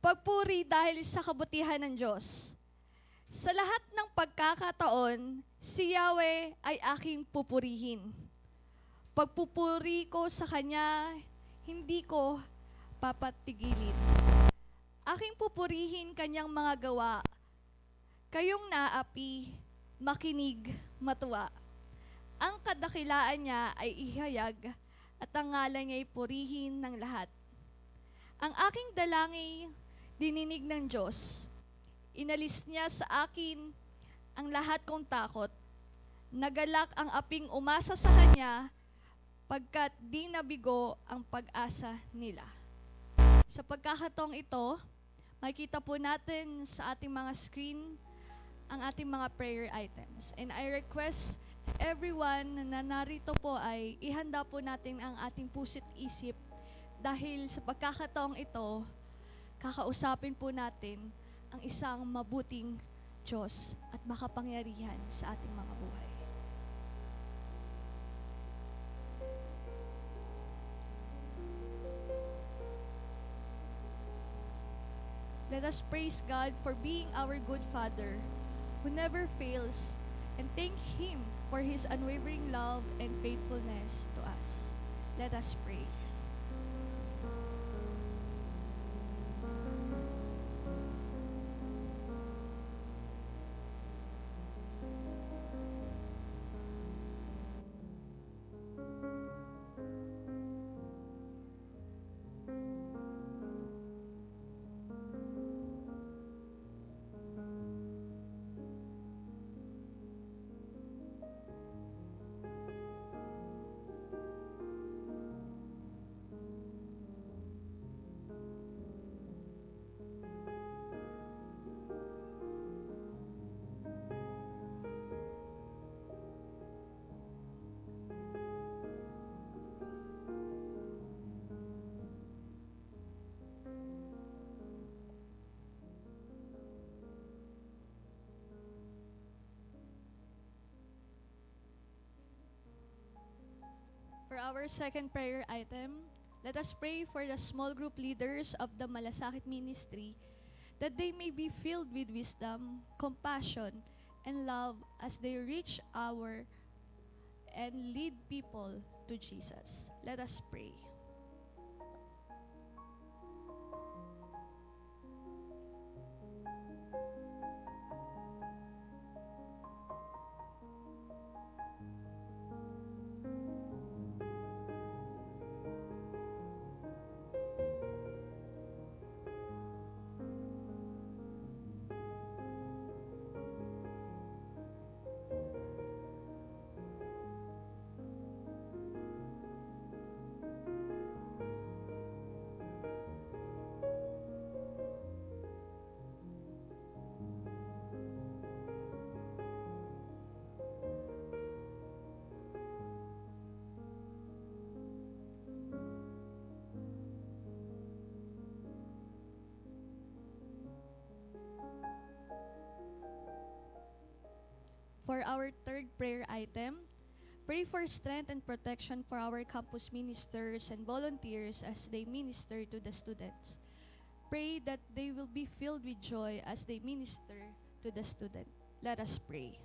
Pagpuri dahil sa kabutihan ng Diyos. Sa lahat ng pagkakataon, si Yahweh ay aking pupurihin. Pagpupuri ko sa Kanya, hindi ko papatigilin. Aking pupurihin Kanyang mga gawa. Kayong naapi, makinig, matuwa. Ang kadakilaan niya ay ihayag at ang ngalan niya ay purihin ng lahat. Ang aking dalangin, dininig ng Diyos. Inalis niya sa akin ang lahat kong takot. Nagalak ang aping umasa sa Kanya, pagkat di nabigo ang pag-asa nila. Sa pagkakataong ito, makikita po natin sa ating mga screen ang ating mga prayer items. And I request everyone na narito po ay ihanda po natin ang ating puso't isip dahil sa pagkakataong ito, kakausapin po natin ang isang mabuting Diyos at makapangyarihan sa ating mga buhay. Let us praise God for being our good Father who never fails, and thank Him for His unwavering love and faithfulness to us. Let us pray. For our second prayer item, let us pray for the small group leaders of the Malasakit Ministry that they may be filled with wisdom, compassion, and love as they reach our and lead people to Jesus. Let us pray. For our third prayer item, pray for strength and protection for our campus ministers and volunteers as they minister to the students. Pray that they will be filled with joy as they minister to the student. Let us pray.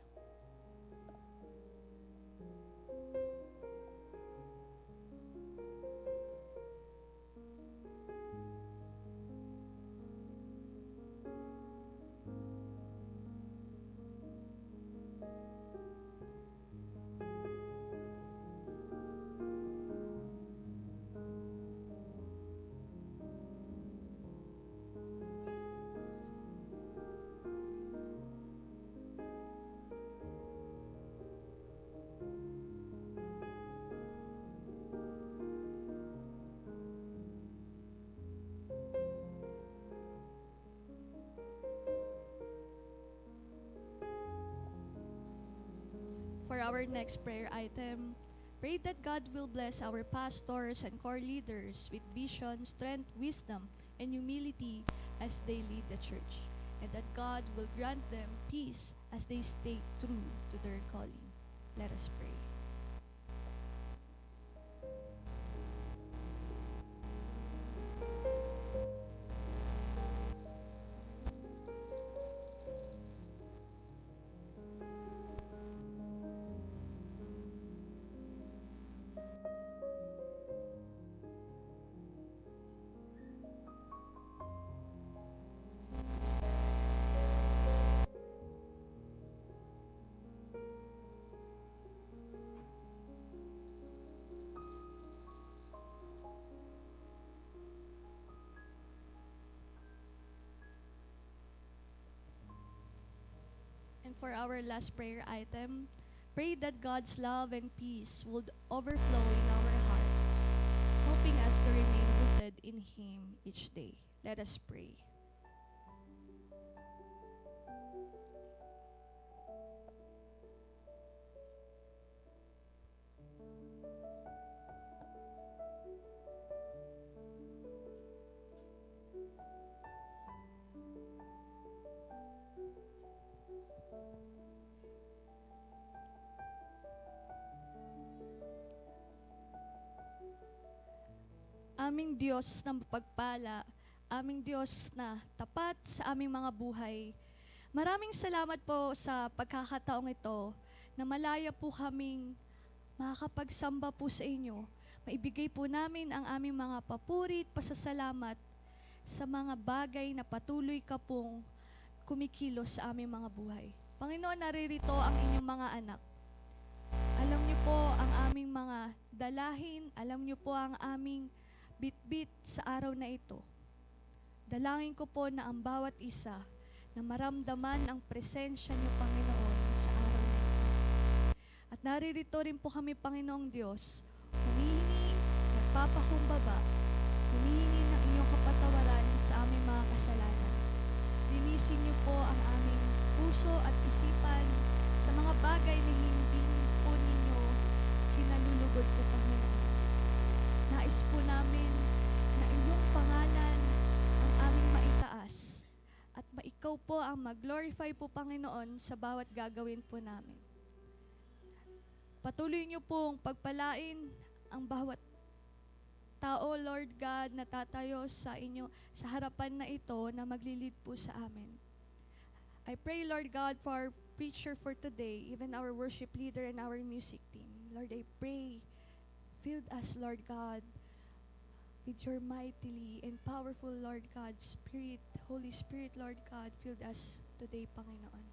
For our next prayer item, pray that God will bless our pastors and core leaders with vision, strength, wisdom, and humility as they lead the church, and that God will grant them peace as they stay true to their calling. Let us pray. for our last prayer item. Pray that God's love and peace would overflow in our hearts, helping us to remain rooted in Him each day. Let us pray. Aming Diyos na mapagpala, aming Diyos na tapat sa aming mga buhay. Maraming salamat po sa pagkakataong ito na malaya po kaming makakapagsamba po sa inyo. Maibigay po namin ang aming mga papuri at pasasalamat sa mga bagay na patuloy ka pong kumikilos sa aming mga buhay. Panginoon, naririto ang inyong mga anak. Alam niyo po ang aming mga dalahin, alam niyo po ang aming bit-bit sa araw na ito. Dalangin ko po na ang bawat isa na maramdaman ang presensya niyo, Panginoon, sa araw na ito. At naririto rin po kami, Panginoong Diyos, humihingi, nagpapakumbaba, humihingi ng inyong kapatawaran sa aming mga kasalanan. Linisin niyo po ang aming puso at isipan sa mga bagay na hindi po ninyo kinalulugod po, Panginoon. Nais po namin na inyong pangalan ang aming maitaas at maikaw po ang mag-glorify po, Panginoon, sa bawat gagawin po namin. Patuloy niyo pong pagpalain ang bawat tao, Lord God, na tatayo sa inyo sa harapan na ito na maglilid po sa amin. I pray, Lord God, for our preacher for today, even our worship leader and our music team. Lord, I pray, fill us, Lord God, with your mightily and powerful, Lord God, Spirit, Holy Spirit, Lord God, fill us today, Panginoon.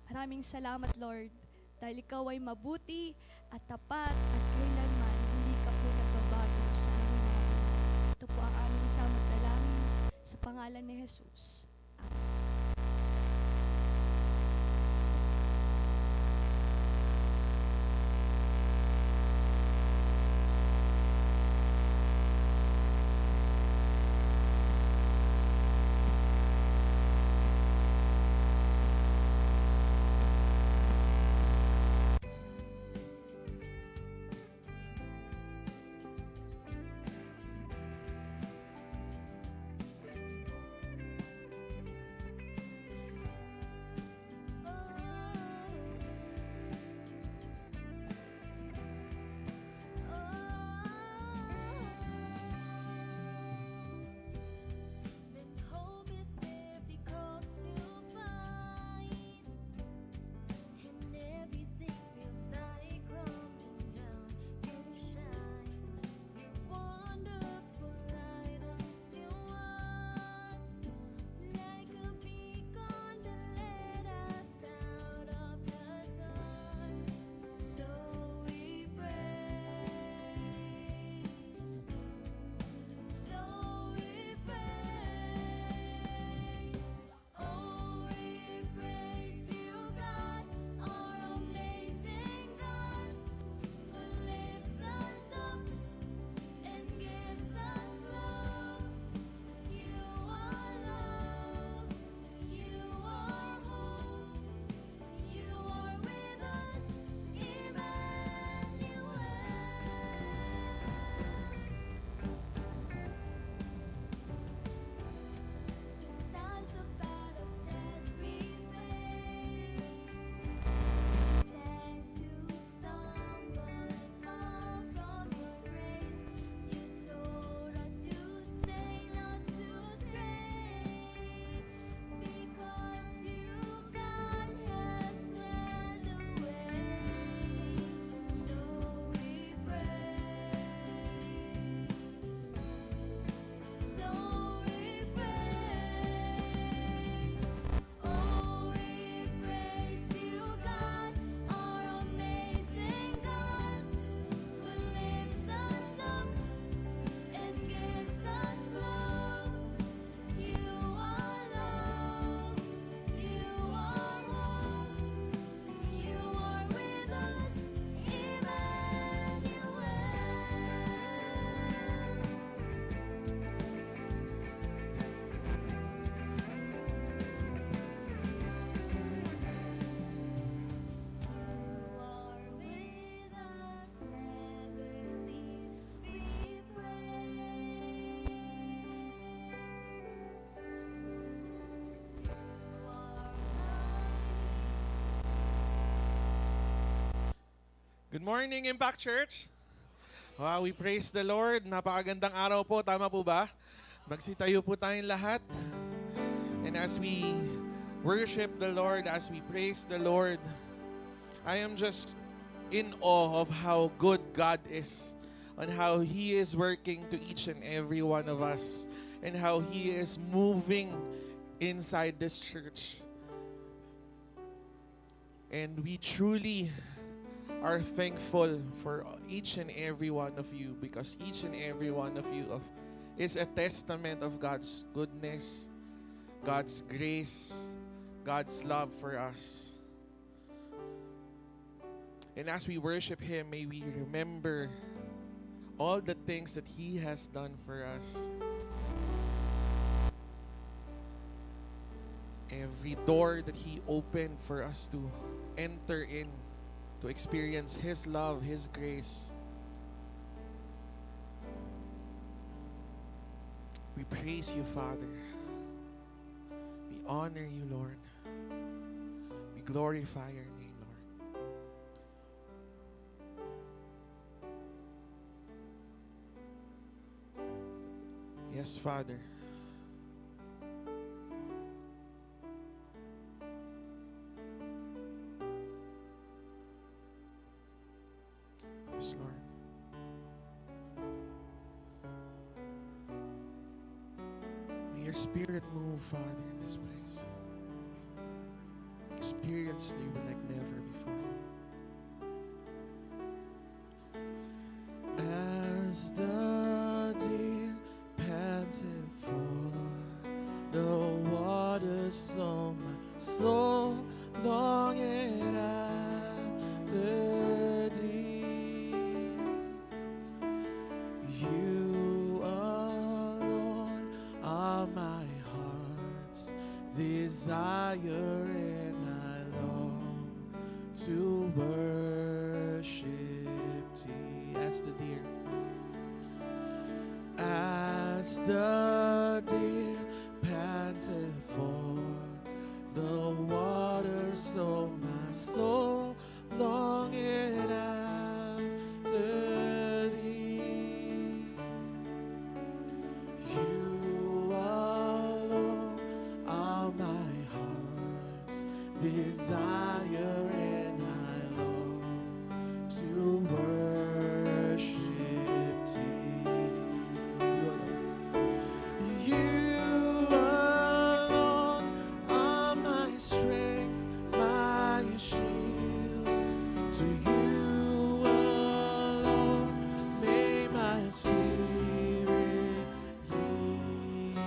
Maraming salamat, Lord, dahil ikaw ay mabuti at tapat at kailanman hindi ka po nagbabago sa aming mga buhay. Ito po ang aming samot dalangin sa pangalan ni Jesus. Good morning, Impact Church. Wow, we praise the Lord. Napakagandang araw po, tama po ba? Magsitayo po tayong lahat. And as we worship the Lord, as we praise the Lord, I am just in awe of how good God is, on how He is working to each and every one of us, and how He is moving inside this church. And we truly are thankful for each and every one of you, because each and every one of you is a testament of God's goodness, God's grace, God's love for us. And as we worship Him, may we remember all the things that He has done for us. Every door that He opened for us to enter in, to experience His love, His grace. We praise You, Father. We honor You, Lord. We glorify Your name, Lord. Yes, Father. Yes, Lord. May Your Spirit move, Father, in this place. Experience You like never before. As the deer panteth for the waters, so my soul longeth after Thee. You alone are my heart's desire, and I long to worship Thee. As the deer, as the deer panteth for the water, so my soul longeth after Thee. You alone are my heart's desire, and I long to worship Thee. You alone are my strength, my shield. To You alone may my spirit yield.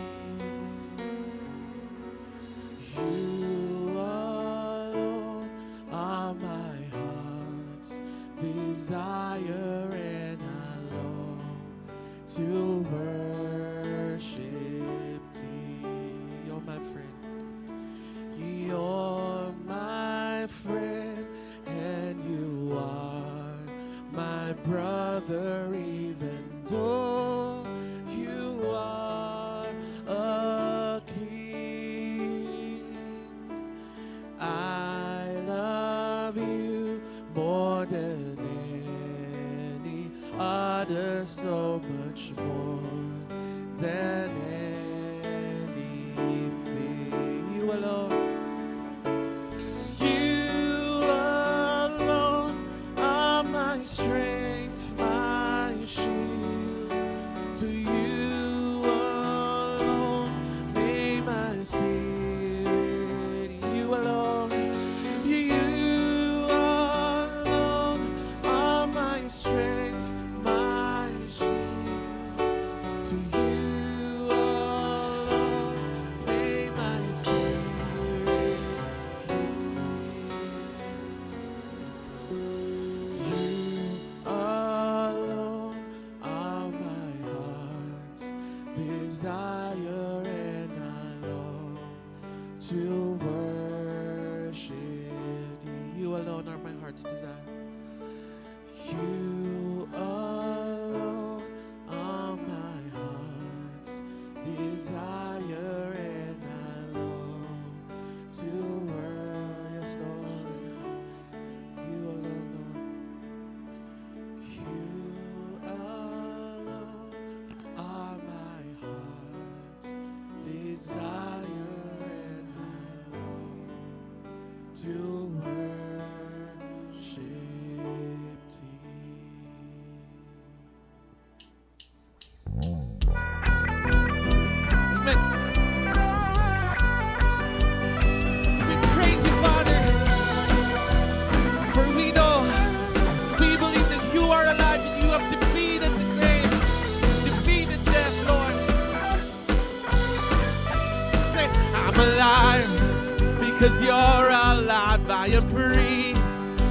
You alone are my heart's desire, and I long to worship Thee. You're my friend. You're my friend, and You are my brother, even though You are a king. I love You more than any other, so much more than anything. You alone. You alone are my strength, my shield. To You alone may my spirit. You alone. You alone are my strength, my shield. To You alone may my spirit yield. You alone are my heart's desire, and I long to worship Thee. You alone are my heart's desire. You alone are my heart's desire, and I long to worship. Yes, Lord. You alone, Lord. desire and love to worship thee. Amen. We praise you, Father, for we know, we believe that you are alive and you have defeated the grave, defeated death, Lord. Say, I'm alive because you're alive. I am free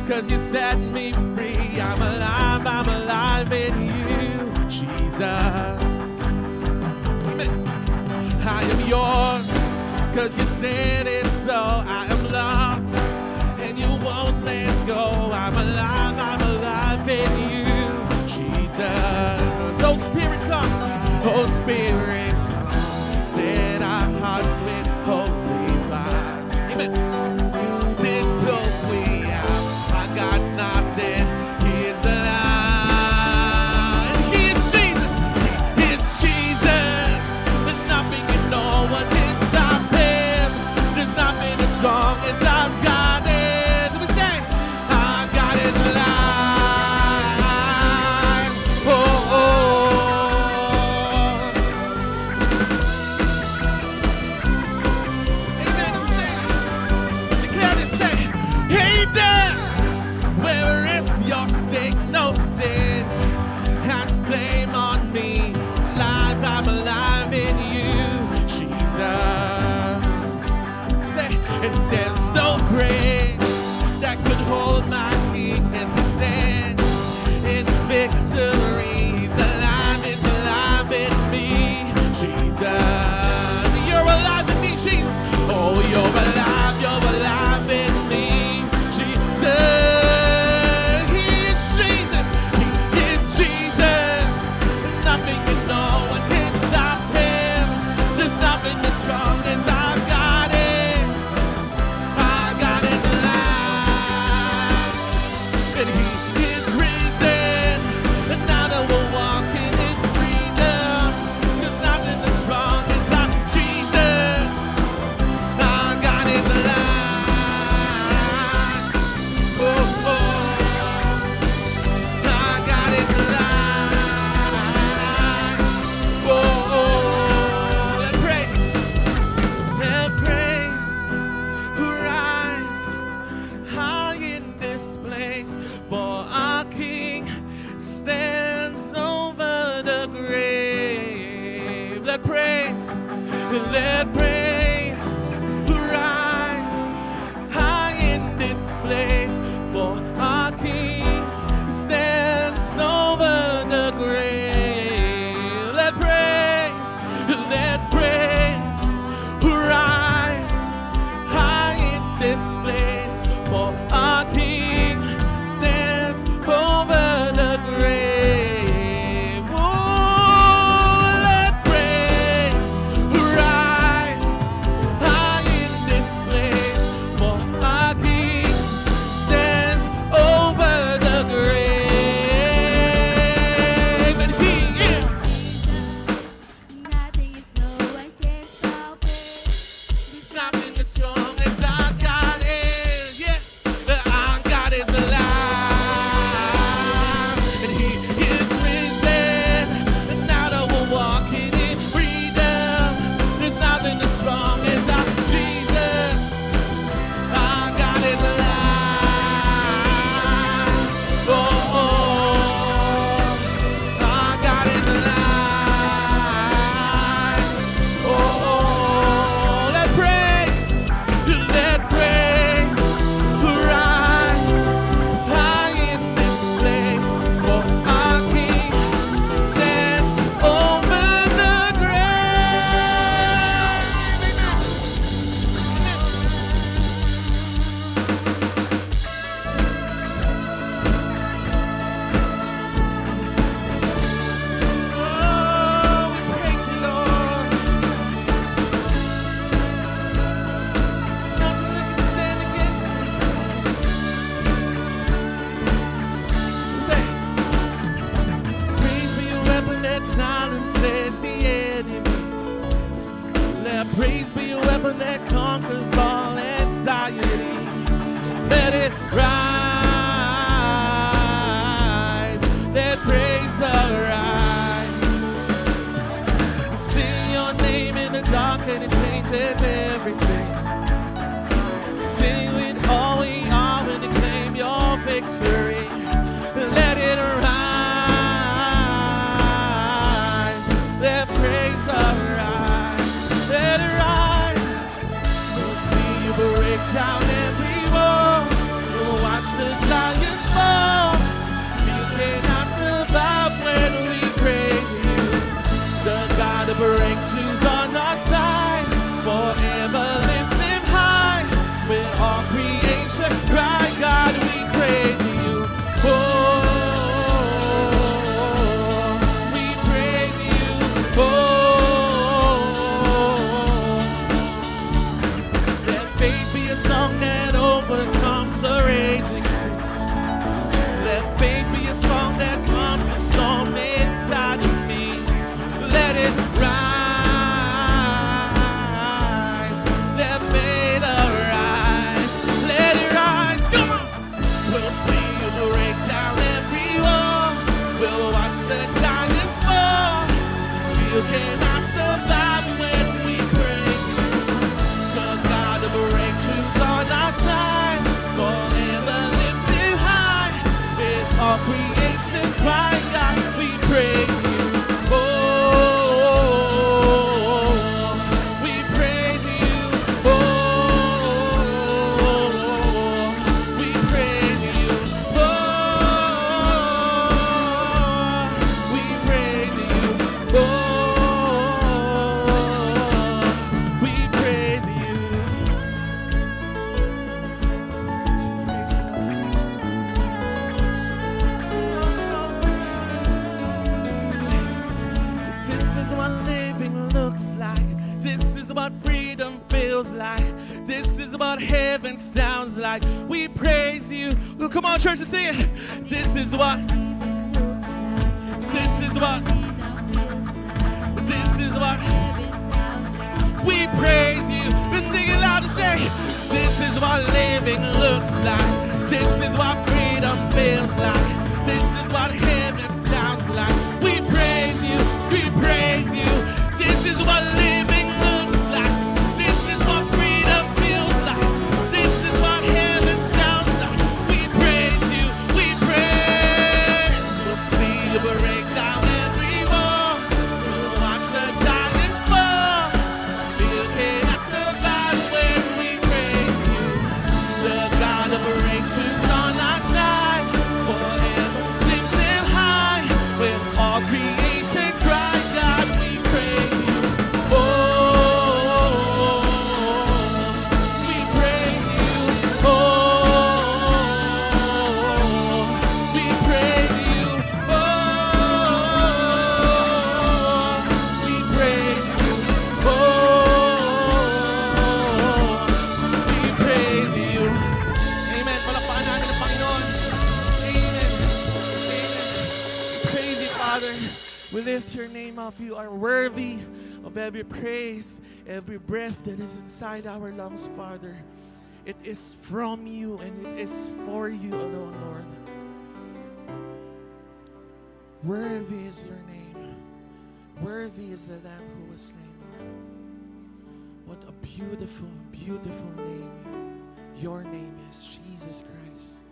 because you set me free. I'm alive in you, Jesus. I am yours, cause you said it so. I am loved, and you won't let go. I'm alive in you, Jesus. Oh, Spirit, come. Oh, Spirit, come. Set our hearts with holy fire. Amen. This hope we have, our God's not dead. He is alive. He is Jesus. He is Jesus. There's nothing and no one can stop him. There's nothing as strong as our God is. We say, our God is alive. Oh, amen. I'm saying, declare this, say, hey death, where is your sting? No sin has claim on me. I'm alive in you, Jesus. Say, and there's no grave that could hold my King as he stands in victory. He's alive in me, Jesus. You're alive in me, Jesus. Oh, you're alive in me, Jesus. He is Jesus. He is Jesus. Nothing and no one can stop him. There's nothing as strong as our God is. Our God is alive, and He is risen. And now that we're walking in freedom, there's nothing as strong as our Jesus. Our God is alive. Oh, oh. Our God is alive. Oh, let praise rise high in this place, for our King stands over the grave. Let praise rise high in this place, for our King stands over the grave. Let praise rise high in this place, for our King stands over the grave. Oh, let praise rise Let praise be a weapon that conquers all anxiety. Let it rise. Let praise arise. Sing your name in the dark and it changes everything. Sing with all we are and claim your victory. Let it rise. Let praise arise. Let it rise. We'll see you break down every wall. We'll watch the giants fall. You cannot survive when we praise you. The God of breakthroughs on our side. Forever lift him high. With all creation, cry, God, we praise you. Oh, we praise you. Oh, let faith be a song that overcomes the raging sea. Let faith be a song that calms the storm inside of me. Let it rise. Let faith arise. Let it rise. Come on. We'll see you break down every wall. We'll watch the giants fall. You cannot survive when we praise you. The God of breakthroughs on our side. Forever lifted high. With all creation crying out, we praise you. Oh, we praise you. Oh, we praise you. Oh, we praise you. Oh, we praise you. This is what living looks like. This is what freedom feels like. This is what heaven sounds like. We praise you. Well, come on, church, and sing it. This is what. This is what. This is what. We praise you. Let's sing it loud and say, this is what living looks like. This is what freedom feels like. This is what heaven sounds like. We praise you. We praise you. This is what living looks like. This is what freedom feels like. This is what heaven sounds like. We praise you. We praise. We'll see you break down every wall. We'll watch the giants fall. You cannot survive when we praise you. The God of breakthroughs on our side. Forever lifted high. With all creation cry, God, we praise you. Oh, we praise you. Oh, we praise you. Oh, we praise you. Oh, we praise you. Amen. Palakpakan natin ang Panginoon. Amen. Amen. Praise you, Father. We lift your name up. You are worthy of every praise, every breath that is inside our lungs, Father. It is from you and it is for you alone, Lord. Worthy is your name. Worthy is the Lamb who was slain, Lord. What a beautiful, beautiful name your name is, Jesus Christ,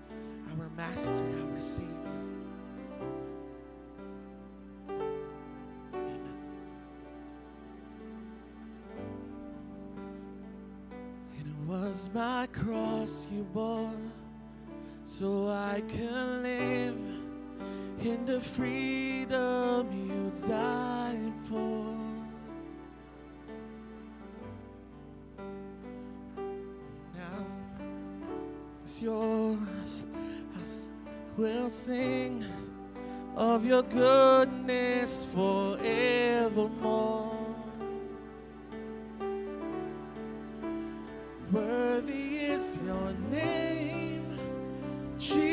our Master, our Savior. It was my cross you bore, so I can live in the freedom you died for. Now it's yours, as we'll sing of your goodness forevermore. Worthy is your name, Jesus.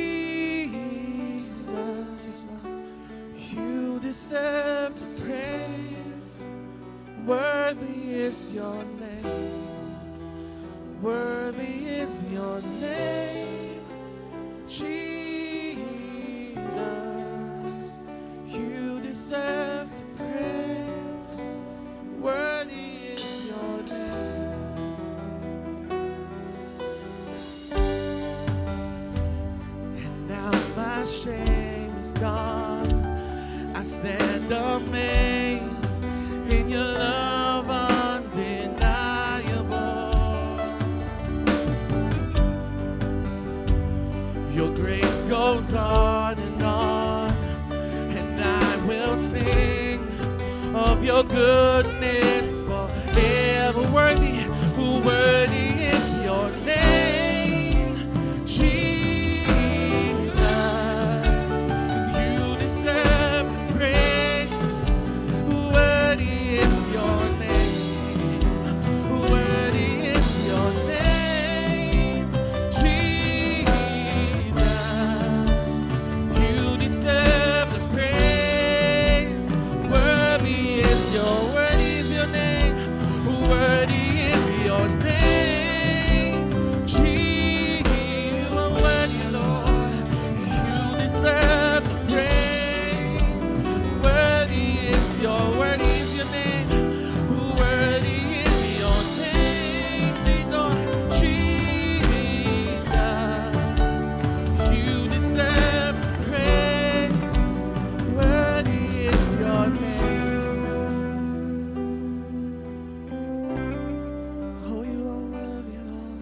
You deserve the praise. Worthy is your name. Worthy is your name, Jesus. You deserve the praise. Worthy is your name. And now my shame is gone. I stand amazed in your love undeniable. Your grace goes on, and I will sing of your goodness forever. Worthy, worthy is your name, Jesus. 'Cause you deserve praise. Worthy is your name. Worthy is your name, Jesus. You deserve the praise. Worthy is your name. Worthy is your name, Jesus. You are worthy, Lord. You deserve the praise. Worthy is your name. Worthy is your name, Lord Jesus. You deserve praise. Worthy is your name. Oh, you are worthy, Lord.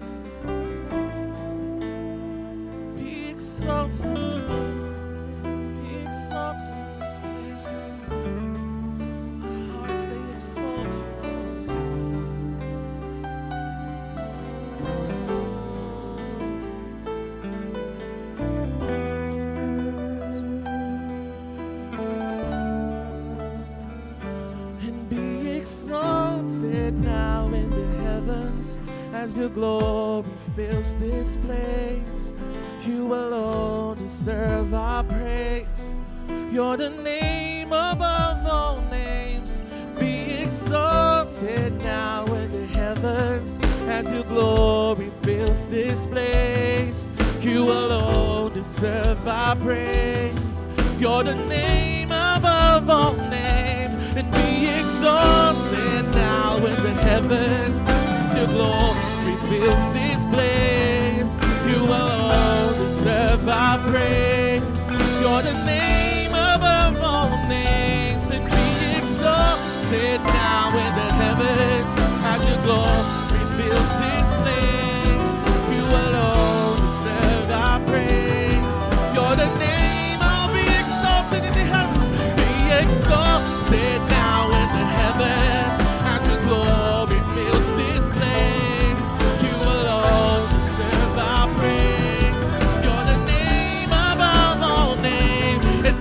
Be exalted. Be exalted in this place, Lord. Our hearts, they exalt you, and be exalted now in the heavens as your glory fills this place. You alone deserve our praise. You're the name above all names. Be exalted now in the heavens as your glory fills this place. You alone deserve our praise. You're the name above all names. And be exalted now in the heavens as your glory fills this place. You alone deserve our praise. You're the name above all names. And be exalted now in the heavens as your glory fills this place. You alone deserve our praise. You're the name. I'll be exalted in the heavens. Be exalted now in the heavens as your glory fills this place. You alone deserve our praise. You're the name above all names. And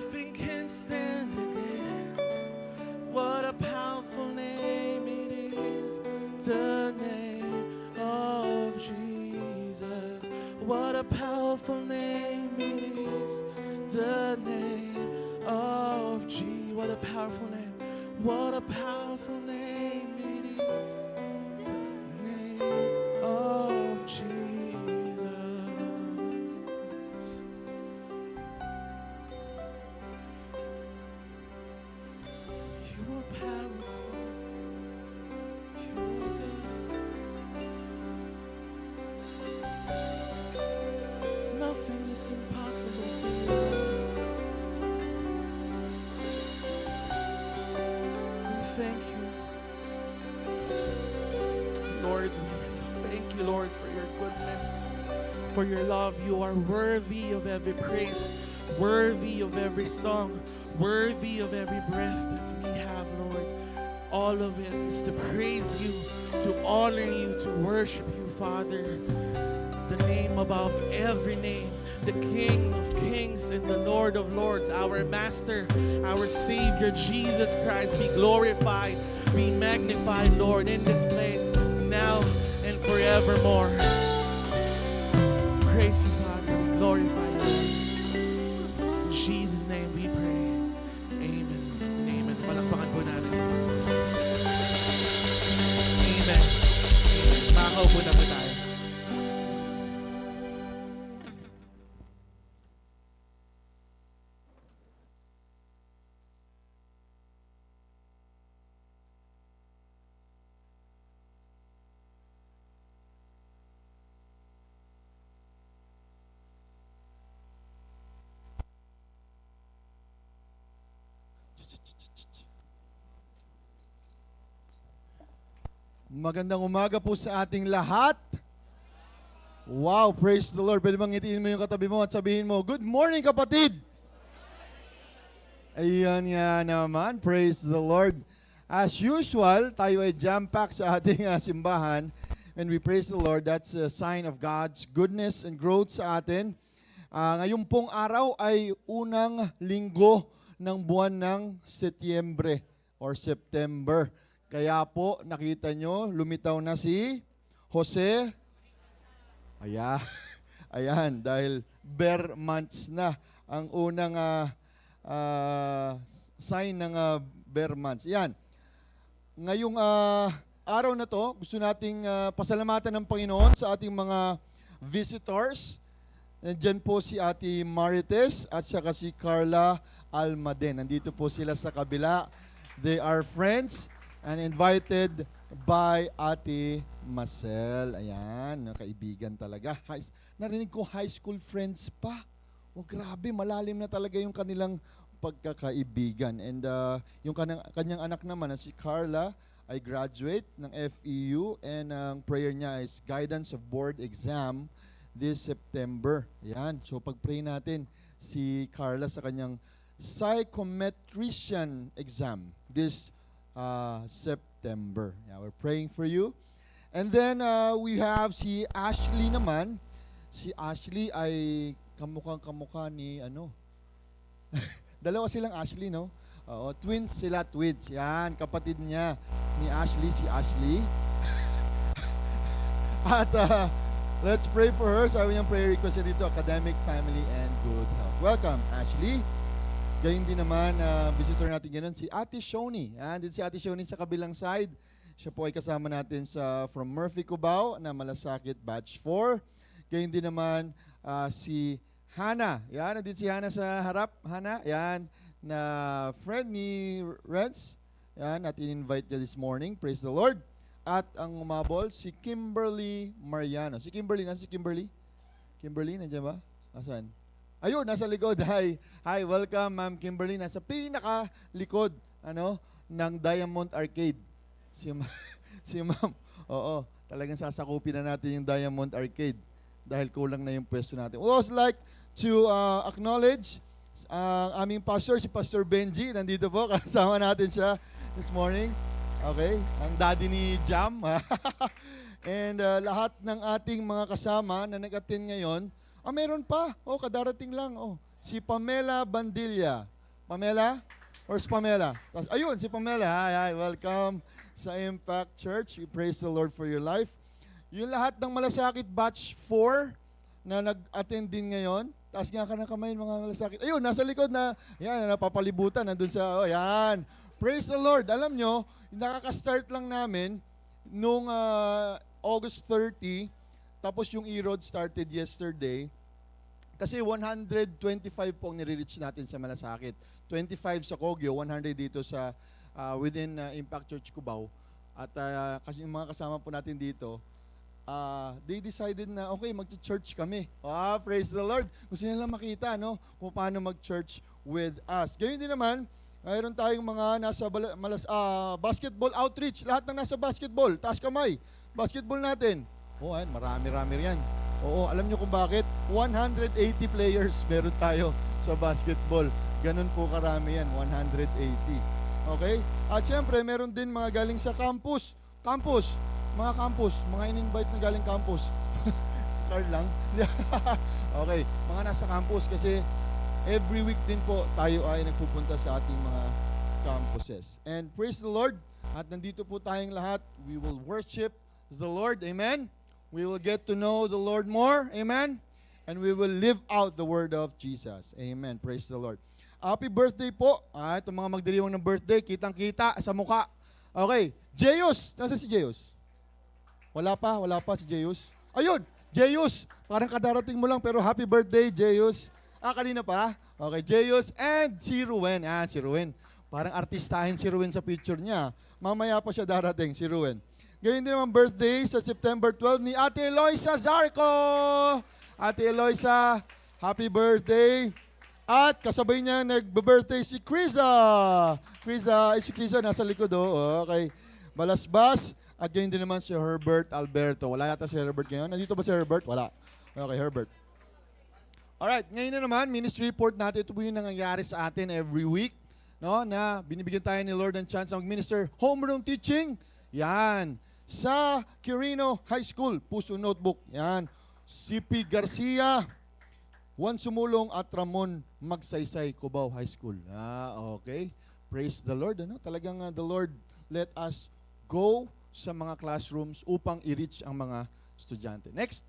nothing can stand against. What a powerful name it is, the name of Jesus. What a powerful name it is, the name of Jesus. What a powerful name. What a powerful name it is, the name of Jesus. You are powerful. You are good. Nothing is impossible for you. We thank you. Lord, we thank you, Lord, for your goodness, for your love. You are worthy of every praise, worthy of every song, worthy of every breath that we have, Lord. All of it is to praise you, to honor you, to worship you, Father. The name above every name, the King of Kings and the Lord of Lords, our Master, our Savior, Jesus Christ, be glorified, be magnified, Lord, in this place, now and forevermore. Praise you, Father, we glorify you. In Jesus' name we pray. Amen. Amen. Palakpakan po natin. Amen. Makaupo na po tayo. Magandang umaga po sa ating lahat. Wow, praise the Lord. Pwede bang ngitiin mo yung katabi mo at sabihin mo, good morning kapatid! Ayan nga naman, praise the Lord. As usual, tayo ay jam-pack sa ating simbahan. When we praise the Lord, that's a sign of God's goodness and growth sa atin. Ngayong pong araw ay unang linggo ng buwan ng Setyembre or September. Kaya po, nakita nyo, lumitaw na si Jose. Ayan, dahil bare months na ang unang sign ng bare months. Yan. Ngayong araw na to, gusto nating pasalamatan ng Panginoon sa ating mga visitors. Nandiyan po si Ate Marites at saka si Carla Almaden. Nandito po sila sa kabila. They are friends and invited by Ate Marcel. Ayan, kaibigan talaga. Narinig ko high school friends pa. Oh, grabe, malalim na talaga yung kanilang pagkakaibigan. And yung kanyang anak naman, si Carla, ay graduate ng FEU and ang prayer niya is guidance of board exam this September. Ayan, so pag-pray natin si Carla sa kanyang psychometrician exam this September. Yeah, we're praying for you. And then we have si Ashley naman. Si Ashley ay kamukha ni dalawa silang Ashley, no? Twins sila, twins. Yan, kapatid niya ni Ashley, si Ashley. At let's pray for her. Sabi niyang prayer request dito, academic, family, and good health. Welcome, Ashley. Gayun din naman, visitor natin ganun, si Ate Shoni. Yan, din si Ate Shoni sa kabilang side. Siya po ay kasama natin from Murphy, Cubao, na Malasakit Batch 4. Gayun din naman si Hannah. Yan, nandito si Hannah sa harap. Hannah, yan, na friend ni Renz. Yan, at in-invite niya this morning. Praise the Lord. At ang umabol, si Kimberly Mariano. Si Kimberly, nasa si Kimberly? Kimberly, nandiyan ba? Asan? Ayun, nasa likod. Hi, welcome Ma'am Kimberly. Nasa pinaka-likod ng Diamond Arcade. Si Ma'am. Oo, talagang sasakupin na natin yung Diamond Arcade dahil kulang na yung pwesto natin. We also like to acknowledge ang aming pastor, si Pastor Benji. Nandito po, kasama natin siya this morning. Okay, ang daddy ni Jam. And lahat ng ating mga kasama na nag-attend ngayon, meron pa. Kadarating lang. Si Pamela Bandilla. Pamela? Where's Pamela? Ayun, si Pamela. Hi, welcome sa Impact Church. We praise the Lord for your life. Yung lahat ng Malasakit Batch 4 na nag-attend din ngayon, taas nga ka ng kamay mga Malasakit. Ayun, nasa likod na, yan, napapalibutan, nandun sa, yan. Praise the Lord. Alam nyo, nakaka-start lang namin nung August 30, tapos yung E-Road started yesterday. Kasi 125 po ang nire-reach natin sa Malasakit. 25 sa Kogyo, 100 dito sa within Impact Church Cubao. At kasi yung mga kasama po natin dito, they decided na okay, mag-church kami. Praise the Lord. Gusto nila makita kung paano mag-church with us. Ganyan din naman, mayroon tayong mga nasa basketball outreach. Lahat ng nasa basketball, taas kamay. Basketball natin. Ayan, marami-rami yan. Oo, alam nyo kung bakit? 180 players meron tayo sa basketball. Ganun po karami yan, 180. Okay? At syempre, meron din mga galing sa campus. Mga in-invite na galing campus. Si Carl lang. Okay, mga nasa campus kasi every week din po tayo ay nagpupunta sa ating mga campuses. And praise the Lord, at nandito po tayong lahat. We will worship the Lord. Amen? We will get to know the Lord more. Amen? And we will live out the word of Jesus. Amen. Praise the Lord. Happy birthday po. Itong mga magdiriwang ng birthday, kitang-kita sa mukha. Okay. Jeyus. Nasaan si Jeyus? Wala pa si Jeyus. Ayun, Jeyus. Parang kadarating mo lang pero happy birthday, Jeyus. Kanina pa? Okay, Jeyus and si Ruwen. Si Ruwen. Parang artistahin si Ruwen sa picture niya. Mamaya pa siya darating, si Ruwen. Ngayon din naman birthday sa September 12 ni Ate Eloisa Zarco. Ate Eloisa, happy birthday. At kasabay niya nag-birthday si Criza. Si Criza nasa likod. Okay. Balasbas. At ngayon din naman si Herbert Alberto. Wala yata si Herbert ngayon. Nandito ba si Herbert? Wala. Okay, Herbert. Alright, ngayon na naman, ministry report natin. Ito po yung nangyayari sa atin every week. Na binibigyan tayo ni Lord ng chance na mag-minister homeroom teaching. Yan. Sa Quirino High School, Puso Notebook. Yan. CP Garcia, Juan Sumulong at Ramon Magsaysay, Cubao High School. Okay. Praise the Lord. Talagang the Lord let us go sa mga classrooms upang i-reach ang mga estudyante. Next.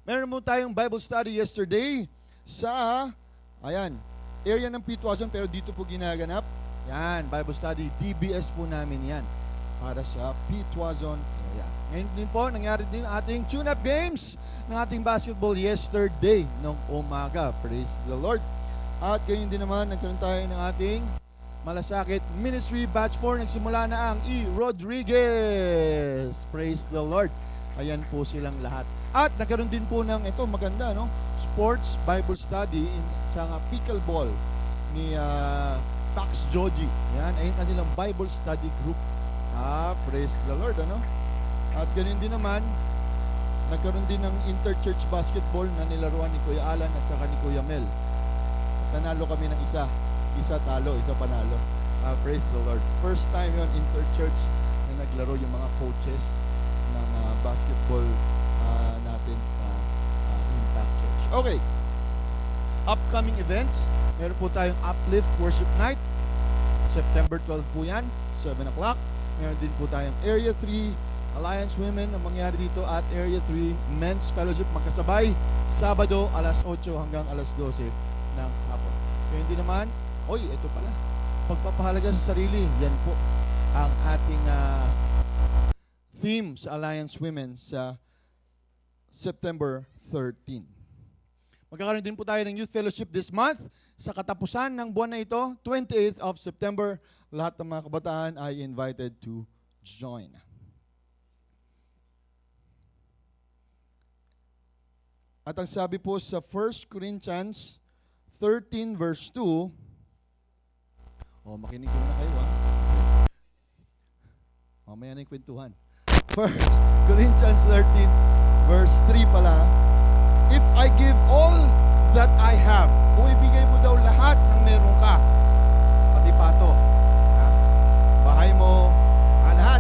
Meron mo tayong Bible study yesterday sa, area ng P2000 pero dito po ginaganap. Yan, Bible study. DBS po namin yan para sa P2000 area. Ngayon din po, nangyari din ating tune-up games ng ating basketball yesterday ng umaga. Praise the Lord. At ganyan din naman, nagkaroon tayo ng ating Malasakit Ministry Batch 4. Nagsimula na ang E. Rodriguez. Praise the Lord. Ayan po silang lahat. At nagkaroon din po ng, ito maganda, Sports Bible Study sa pickleball ni Pax Joji. Yan, ayun kanilang Bible Study Group. Praise the Lord, At ganun din naman, nagkaroon din ng inter-church basketball na nilaruan ni Kuya Alan at saka ni Kuya Mel. Tanalo kami ng isa talo, isa panalo. Praise the Lord. First time yon inter-church na naglaro yung mga coaches ng basketball natin sa Impact Church. Okay. Upcoming events, meron po tayong Uplift Worship Night. September 12 po yan, 7 o'clock. Meron din po tayong Area 3 Alliance Women ang mangyari dito at Area 3 Men's Fellowship magkasabay Sabado alas 8 hanggang alas 12 ng hapon. Kaya hindi naman, ito pala, pagpapahalaga sa sarili, yan po ang ating theme sa Alliance Women sa September 13. Magkakaroon din po tayo ng Youth Fellowship this month. Sa katapusan ng buwan na ito, 28th of September, lahat ng mga kabataan ay invited to join. At ang sabi po sa 1 Corinthians 13 verse 2, makinig ko na kayo mamaya na yung kwentuhan. 1 Corinthians 13 verse 3 pala, if I give all that I have, kung ibigay mo daw lahat ng meron ka, pati pato, bahay mo, lahat,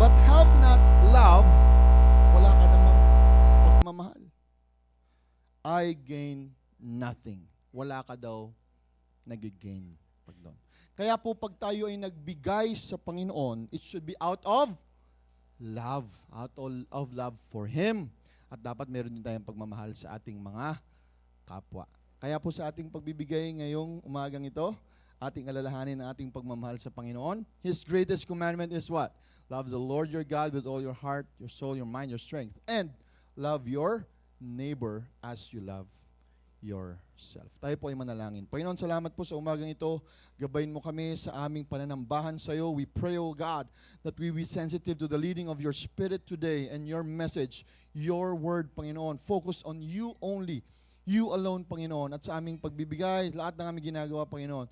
but have not love, wala ka namang pagmamahal, I gain nothing. Wala ka daw nag-gain. Pag doon. Kaya po pag tayo ay nagbigay sa Panginoon, it should be out of love. Out of love for Him. At dapat meron din tayong pagmamahal sa ating mga kapwa. Kaya po sa ating pagbibigay ngayong umagang ito, ating alalahanin ang ating pagmamahal sa Panginoon. His greatest commandment is what? Love the Lord your God with all your heart, your soul, your mind, your strength. And love your neighbor as you love yourself. Tayo po ay manalangin. Panginoon, salamat po sa umagang ito. Gabayin mo kami sa aming pananambahan sa iyo. We pray, O God, that we be sensitive to the leading of your Spirit today and your message, your word, Panginoon. Focus on you only. You alone, Panginoon. At sa aming pagbibigay, lahat ng aming ginagawa, Panginoon,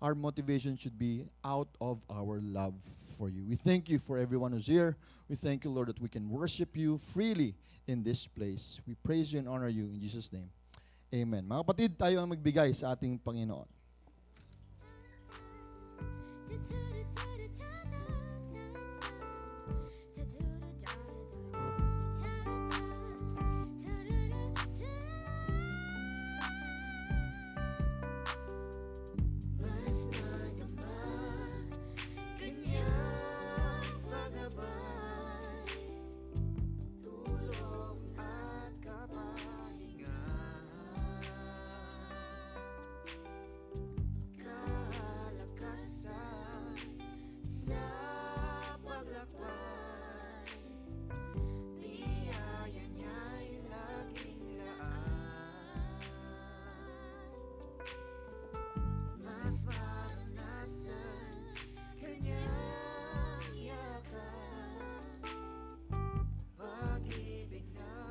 our motivation should be out of our love for you. We thank you for everyone who's here. We thank you, Lord, that we can worship you freely in this place. We praise you and honor you in Jesus' name. Amen. Mga kapatid, tayo ang magbigay sa ating Panginoon.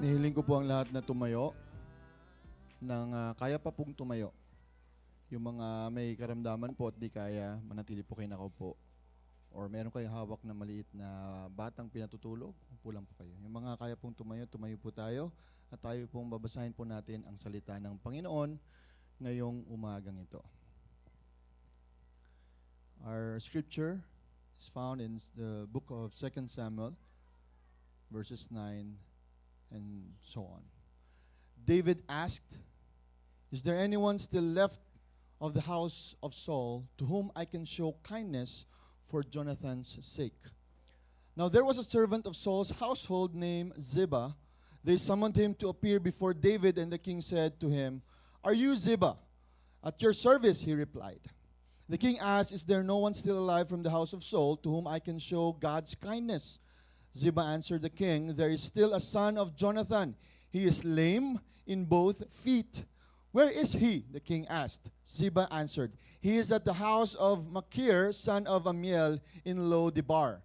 Nihiling ko po ang lahat na tumayo kaya pa pong tumayo. Yung mga may karamdaman po at di kaya, manatili po kayo nakaupo. Or meron kayong hawak na maliit na batang pinatutulog, upo lang po kayo. Yung mga kaya pong tumayo po tayo. At tayo pong babasahin po natin ang salita ng Panginoon ngayong umagang ito. Our scripture is found in the book of 2 Samuel, verses 9 and so on. David asked, "Is there anyone still left of the house of Saul to whom I can show kindness for Jonathan's sake?" Now there was a servant of Saul's household named Ziba. They summoned him to appear before David, and the king said to him, "Are you Ziba?" "At your service," he replied. The king asked, "Is there no one still alive from the house of Saul to whom I can show God's kindness?" Ziba answered the king, "There is still a son of Jonathan. He is lame in both feet." "Where is he?" the king asked. Ziba answered, "He is at the house of Machir, son of Amiel, in Lo-debar."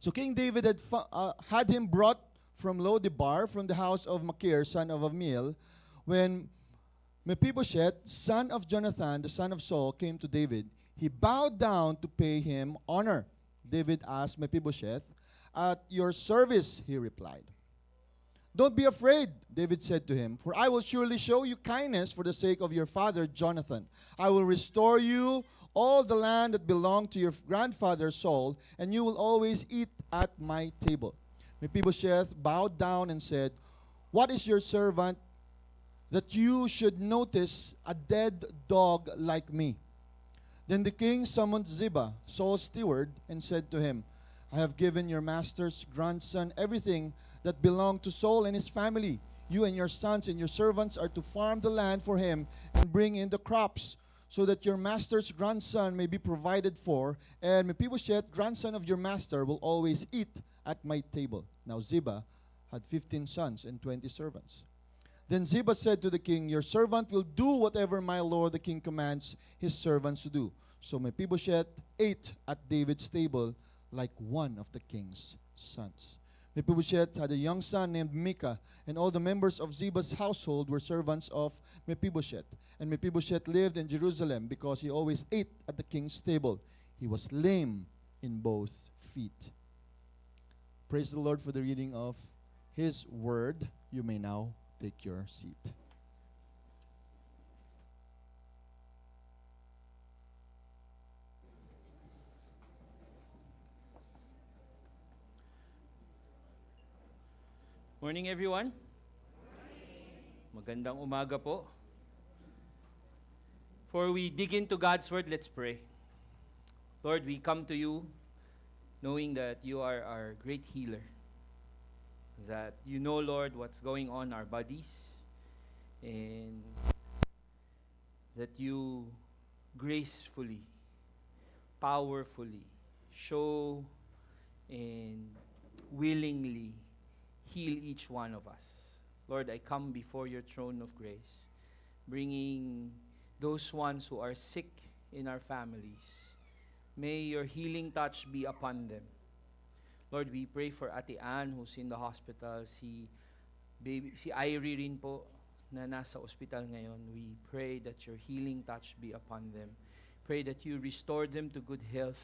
So King David had him brought from Lo-debar, from the house of Machir, son of Amiel. When Mephibosheth, son of Jonathan, the son of Saul, came to David, he bowed down to pay him honor. David asked Mephibosheth, "At your service," he replied. "Don't be afraid," David said to him, "for I will surely show you kindness for the sake of your father Jonathan. I will restore you all the land that belonged to your grandfather Saul, and you will always eat at my table." Mephibosheth bowed down and said, "What is your servant that you should notice a dead dog like me?" Then the king summoned Ziba, Saul's steward, and said to him, "I have given your master's grandson everything that belonged to Saul and his family. You and your sons and your servants are to farm the land for him and bring in the crops, so that your master's grandson may be provided for, and Mephibosheth, grandson of your master, will always eat at my table." Now Ziba had 15 sons and 20 servants. Then Ziba said to the king, "Your servant will do whatever my lord the king commands his servants to do." So Mephibosheth ate at David's table like one of the king's sons. Mephibosheth had a young son named Micah, and all the members of Ziba's household were servants of Mephibosheth. And Mephibosheth lived in Jerusalem because he always ate at the king's table. He was lame in both feet. Praise the Lord for the reading of His word. You may now take your seat. Morning everyone. Magandang umaga po. Before we dig into God's Word, let's pray. Lord, we come to you knowing that you are our great healer. That you know, Lord, what's going on in our bodies. And that you gracefully, powerfully show and willingly heal each one of us. Lord, I come before your throne of grace, bringing those ones who are sick in our families. May your healing touch be upon them. Lord, we pray for Ate Ann who's in the hospital, si Irie rin po na nasa ospital ngayon. We pray that your healing touch be upon them. Pray that you restore them to good health.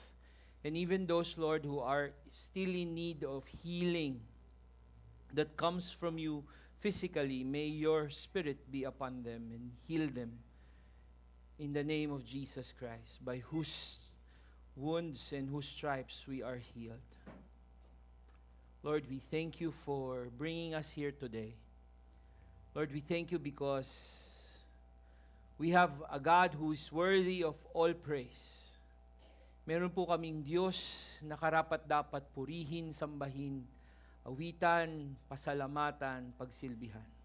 And even those, Lord, who are still in need of healing that comes from you physically, may your Spirit be upon them and heal them in the name of Jesus Christ, by whose wounds and whose stripes we are healed. Lord, we thank you for bringing us here today. Lord, we thank you because we have a God who is worthy of all praise. Meron po kaming Diyos na karapat-dapat purihin, sambahin, awitan, pasalamatan, pagsilbihan.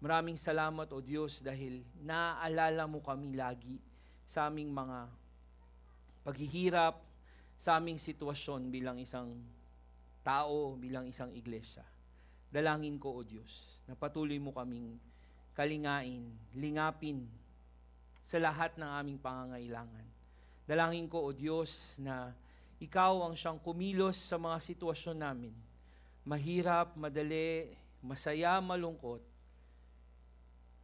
Maraming salamat, O Diyos, dahil naaalala mo kami lagi sa aming mga paghihirap, sa aming sitwasyon bilang isang tao, bilang isang iglesia. Dalangin ko, O Diyos, na patuloy mo kaming kalingain, lingapin sa lahat ng aming pangangailangan. Dalangin ko, O Diyos, na ikaw ang siyang kumilos sa mga sitwasyon namin. Mahirap, madali, masaya, malungkot.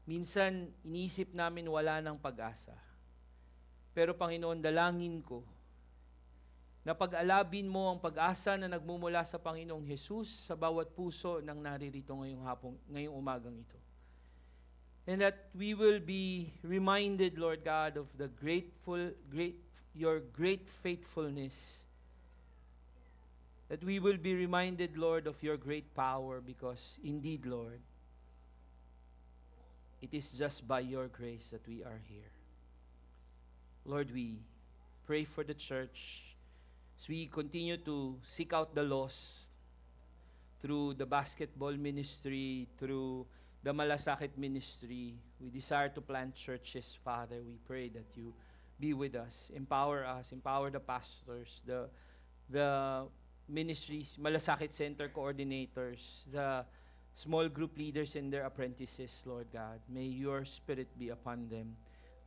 Minsan, iniisip namin wala ng pag-asa. Pero Panginoon, dalangin ko na pag-alabin mo ang pag-asa na nagmumula sa Panginoong Jesus sa bawat puso ng naririto ngayong umagang ito. And that we will be reminded, Lord God, of the your great faithfulness. That we will be reminded, Lord, of your great power, because indeed, Lord, it is just by your grace that we are here. Lord, we pray for the church as we continue to seek out the lost through the basketball ministry, through the Malasakit ministry. We desire to plant churches, Father. We pray that you be with us, empower the pastors, the ministries, Malasakit Center coordinators, the small group leaders and their apprentices, Lord God. May your Spirit be upon them.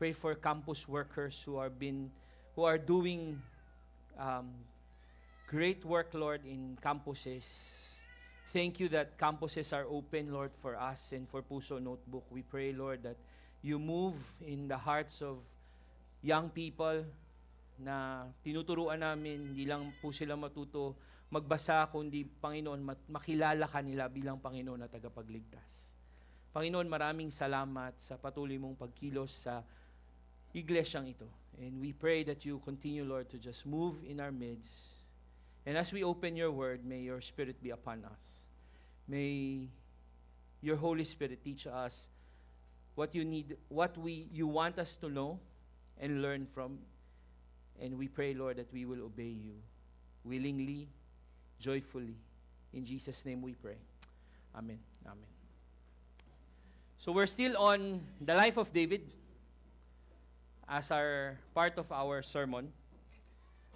Pray for campus workers who are doing great work, Lord, in campuses. Thank you that campuses are open, Lord, for us and for Puso Notebook. We pray, Lord, that you move in the hearts of young people na tinuturuan namin, hindi lang po sila matuto magbasa, kundi, Panginoon, makilala ka nila bilang Panginoon na tagapagligtas. Panginoon, maraming salamat sa patuloy mong pagkilos sa iglesyang ito. And we pray that you continue, Lord, to just move in our midst. And as we open your word, may your Spirit be upon us. May your Holy Spirit teach us what you need, you want us to know and learn from. And we pray, Lord, that we will obey you willingly, joyfully. In Jesus' name we pray. Amen. Amen. So we're still on the life of David as our part of our sermon.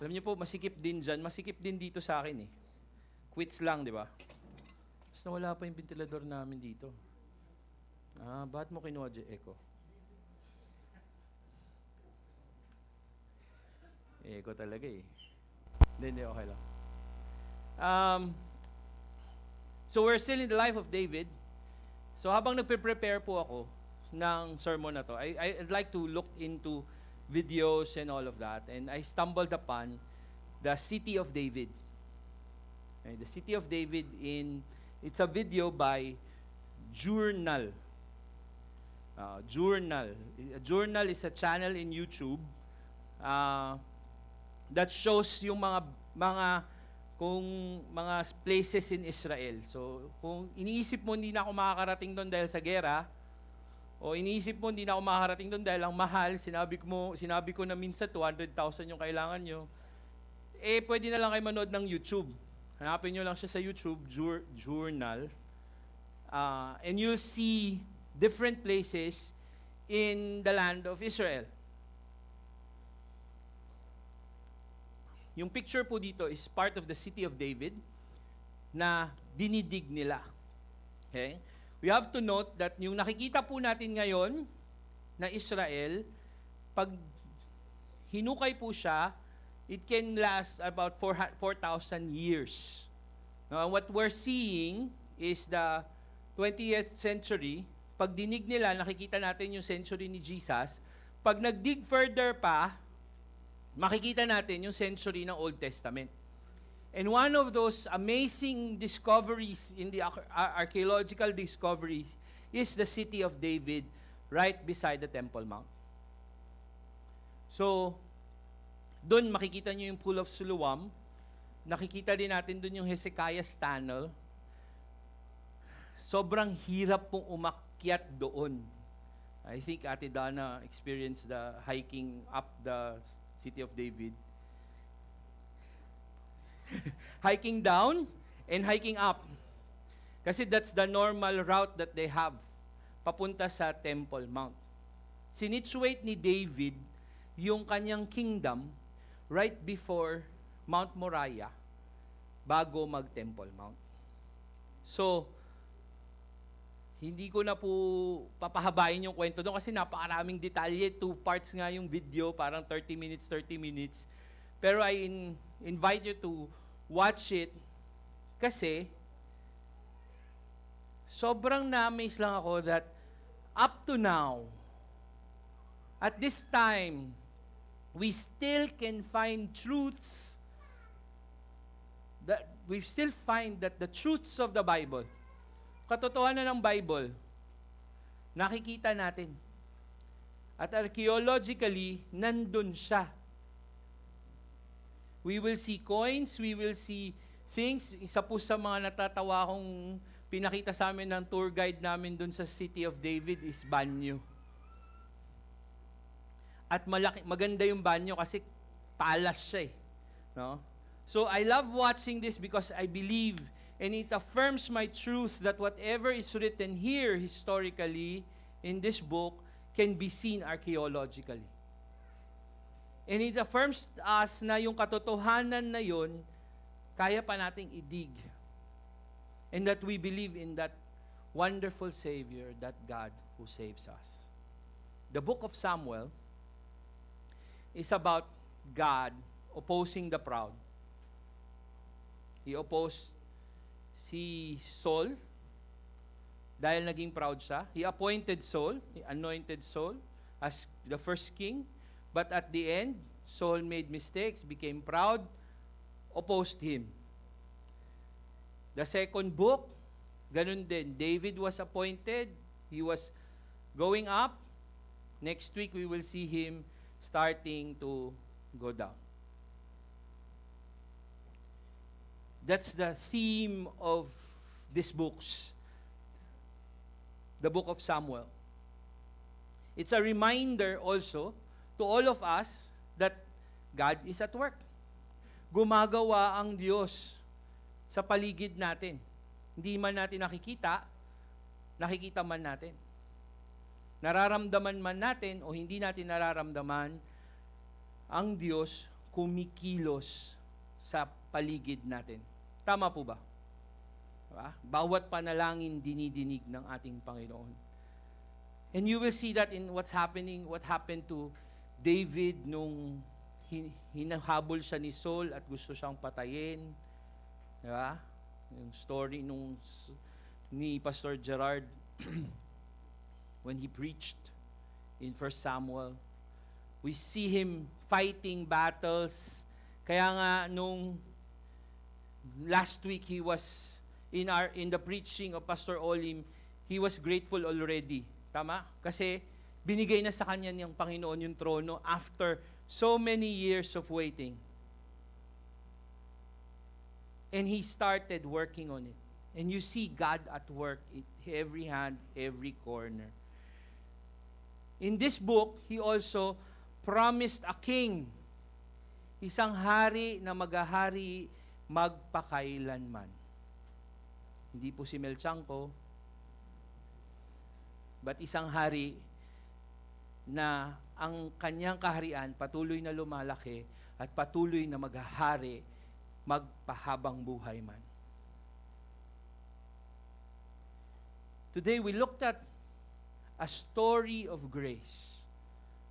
Alam niyo po, masikip din dyan. Masikip din dito sa akin eh. Quits lang, di ba? Basta wala pa yung ventilador namin dito. Bakit mo kinuha dyan, Echo? Echo talaga eh. Hindi, okay lang. So we're still in the life of David. So habang nagpe-prepare po ako ng sermon na to, I'd like to look into videos and all of that. And I stumbled upon the City of David. Okay, the City of David it's a video by Journal. Journal is a channel in YouTube that shows yung mga places in Israel. So, kung iniisip mo hindi na ako makakarating doon dahil sa gera, O iniisip mo, hindi na ako makakarating doon dahil ang mahal, sinabi ko na minsan 200,000 yung kailangan nyo. Pwede na lang kayo manood ng YouTube. Hanapin nyo lang siya sa YouTube, Journal. And you'll see different places in the land of Israel. Yung picture po dito is part of the city of David na dinidig nila. Okay? We have to note that yung nakikita po natin ngayon na Israel, pag hinukay po siya, it can last about 4,000 years. Now, what we're seeing is the 20th century. Pag dinig nila, nakikita natin yung century ni Jesus. Pag nag-dig further pa, makikita natin yung century ng Old Testament. And one of those amazing discoveries in the archaeological discoveries is the city of David right beside the Temple Mount. So, doon makikita nyo yung Pool of Siloam. Nakikita din natin doon yung Hezekiah's Tunnel. Sobrang hirap pong umakyat doon. I think Ate Dana experienced the hiking up the city of David. Hiking down and hiking up. Kasi that's the normal route that they have papunta sa Temple Mount. Sinituate ni David yung kanyang kingdom right before Mount Moriah bago mag-Temple Mount. So, hindi ko na po papahabain yung kwento doon kasi napakaraming detalye. 2 parts nga yung video, parang 30 minutes. Pero I invite you to watch it kasi sobrang na-amaze lang ako that up to now, at this time, we still can find truths that we still find that the truths of the Bible, katotohanan ng Bible, nakikita natin. At archaeologically, nandun siya. We will see coins, we will see things. Isa po sa mga natatawa kong pinakita sa amin ng tour guide namin dun sa City of David is banyo. At maganda yung banyo kasi palace siya eh. No? So I love watching this because I believe and it affirms my truth that whatever is written here historically in this book can be seen archaeologically. And it affirms us na yung katotohanan na yun, kaya pa nating idig. And that we believe in that wonderful Savior, that God who saves us. The book of Samuel is about God opposing the proud. He opposed si Saul dahil naging proud siya. He appointed Saul, he anointed Saul as the first king. But at the end, Saul made mistakes, became proud, opposed him. The second book, ganun din. David was appointed. He was going up. Next week, we will see him starting to go down. That's the theme of these books. The book of Samuel. It's a reminder also to all of us that God is at work. Gumagawa ang Diyos sa paligid natin. Hindi man natin nakikita, nakikita man natin. Nararamdaman man natin o hindi natin nararamdaman, ang Diyos kumikilos sa paligid natin. Tama po ba? Diba? Bawat panalangin dinidinig ng ating Panginoon. And you will see that in what happened to David nung hinahabol siya ni Saul at gusto siyang patayin. Diba? Yung story ni Pastor Gerard when he preached in 1 Samuel. We see him fighting battles. Kaya nga nung last week he was in the preaching of Pastor Olim, he was grateful already. Tama? Kasi binigay na sa kanya ng Panginoon yung trono after so many years of waiting. And he started working on it. And you see God at work in every hand, every corner. in this book, he also promised a king. Isang hari na maghahari magpakailanman. Hindi po si Melchangko, but isang hari na ang kanyang kaharian patuloy na lumalaki at patuloy na maghahari magpahabang buhay man. Today we looked at a story of grace,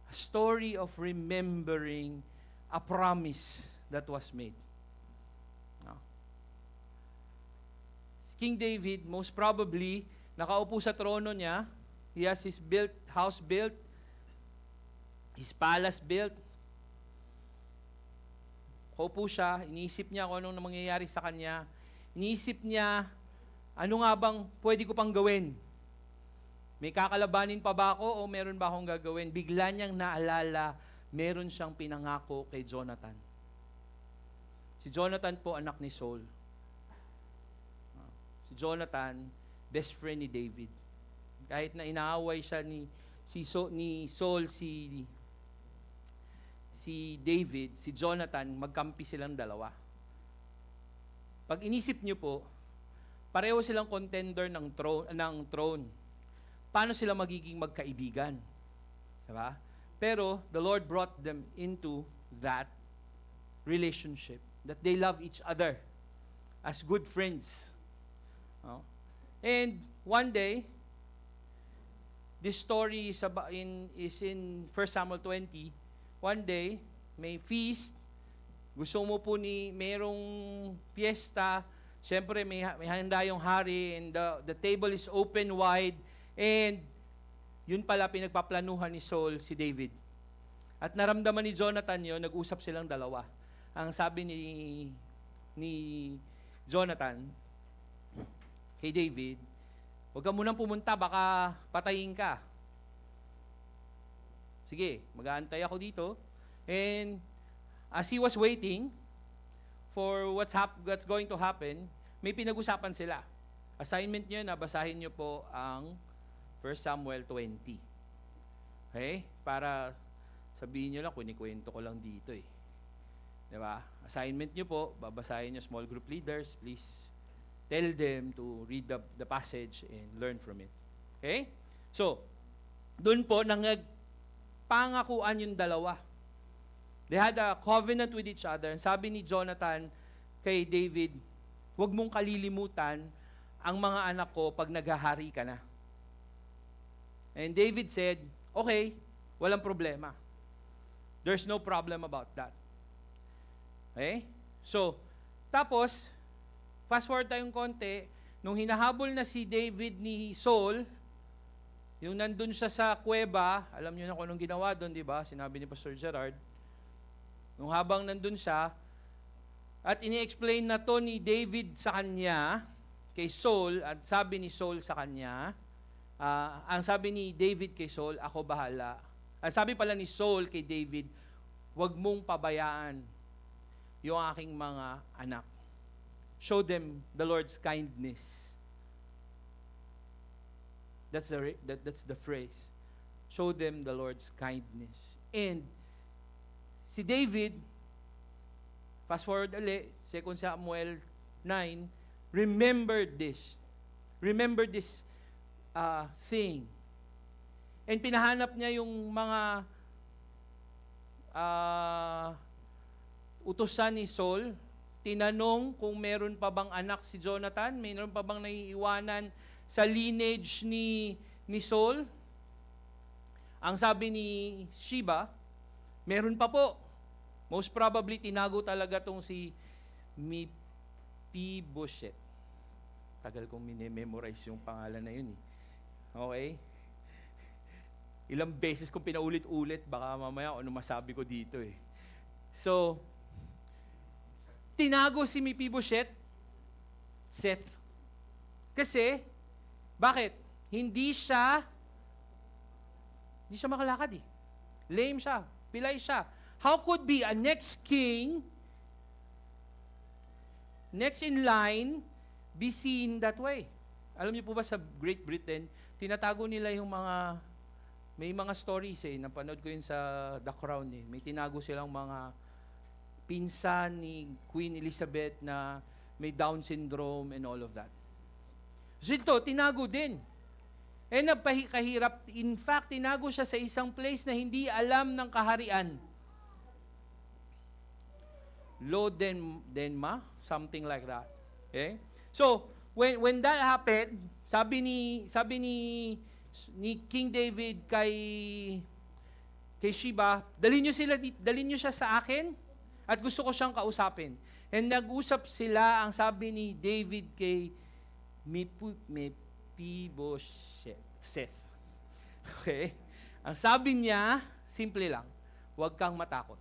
a story of remembering a promise that was made. Now, King David, most probably, nakaupo sa trono niya. He has his house built, his palace built. Kaupo siya, iniisip niya kung anong mangyayari sa kanya. Iniisip niya, ano nga bang pwede ko pang gawin? May kakalabanin pa ba ako o meron ba akong gagawin? Bigla niyang naalala, meron siyang pinangako kay Jonathan. Si Jonathan po, anak ni Saul. Si Jonathan, best friend ni David. Kahit na inaaway siya ni Saul, si David, si Jonathan, magkampi silang dalawa. Pag inisip niyo po, pareho silang contender ng throne. Paano sila magiging magkaibigan? Diba? Pero the Lord brought them into that relationship, that they love each other as good friends. And one day, this story is in 1 Samuel 20. One day, may feast. Gusto mo po merong piyesta. Siyempre, may handa yung hari and the table is open wide. And yun pala pinagpaplanuhan ni Saul si David. At naramdaman ni Jonathan yun, nag-usap silang dalawa. Ang sabi ni Jonathan kay David, huwag ka munang pumunta, baka patayin ka. Sige, mag-aantay ako dito. And as he was waiting for what's going to happen, may pinag-usapan sila. Assignment niyo na basahin niyo po ang 1 Samuel 20. Okay? Para sabihin niyo lang, kunikwento ko lang dito eh. Diba? Assignment niyo po, babasahin niyo small group leaders, please tell them to read the passage and learn from it. Okay? So, doon po, nangpangakuan yung dalawa. They had a covenant with each other. Sabi ni Jonathan kay David, huwag mong kalilimutan ang mga anak ko pag naghahari ka na. And David said, okay, walang problema. There's no problem about that. Okay? So, tapos, fast forward tayong konti, nung hinahabol na si David ni Saul, yung nandun siya sa kuweba, alam niyo na kung anong ginawa doon, di ba? Sinabi ni Pastor Gerard. Nung habang nandun siya, at ini-explain na to ni David sa kanya, kay Saul, at sabi ni Saul sa kanya, ang sabi ni David kay Saul, ako bahala. Ang sabi pala ni Saul kay David, huwag mong pabayaan yung aking mga anak. Show them the Lord's kindness. That's the phrase. Show them the Lord's kindness. And si David, fast forward ulit, 2 Samuel 9, remember this. Remember this thing. And pinahanap niya yung mga utusan ni Saul. Tinanong kung meron pa bang anak si Jonathan, meron pa bang naiiwanan sa lineage ni Saul. Ang sabi ni Sheba, meron pa po. Most probably, tinago talaga tong si Mephibosheth. Tagal kong minememorize yung pangalan na yun eh. Okay? Ilang beses kong pinaulit-ulit, baka mamaya ano masabi ko dito eh. So, tinago si Mephibosheth, Seth. Kasi, bakit? Hindi siya makalakad eh. Lame siya, pilay siya. How could be a next king, next in line, be seen that way? Alam niyo po ba sa Great Britain, tinatago nila yung mga May mga stories napanood ko yun sa The Crown May tinago silang mga pinsan ni Queen Elizabeth na may Down syndrome and all of that. So ito, tinago din. Napakahirap. In fact, tinago siya sa isang place na hindi alam ng kaharian. Denma, something like that. Okay? So, when that happened, sabi ni King David kay Sheba, dalhin niyo siya sa akin at gusto ko siyang kausapin. And nag-usap sila, ang sabi ni David kay Mephibosheth. Okay? Ang sabi niya, simple lang, huwag kang matakot.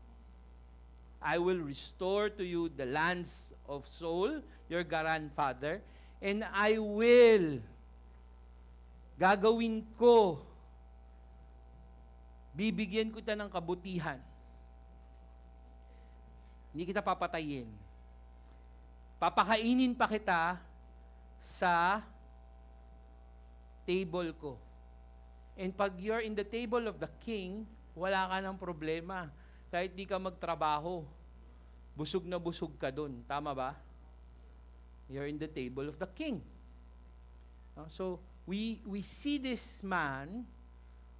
I will restore to you the lands of Saul, your grandfather, and I will gagawin ko, bibigyan kita ng kabutihan. Hindi kita papatayin. Papakainin pa kita sa table ko. And pag you're in the table of the king, wala ka ng problema. Kahit di ka magtrabaho, busog na busog ka dun. Tama ba? You're in the table of the king. So, we see this man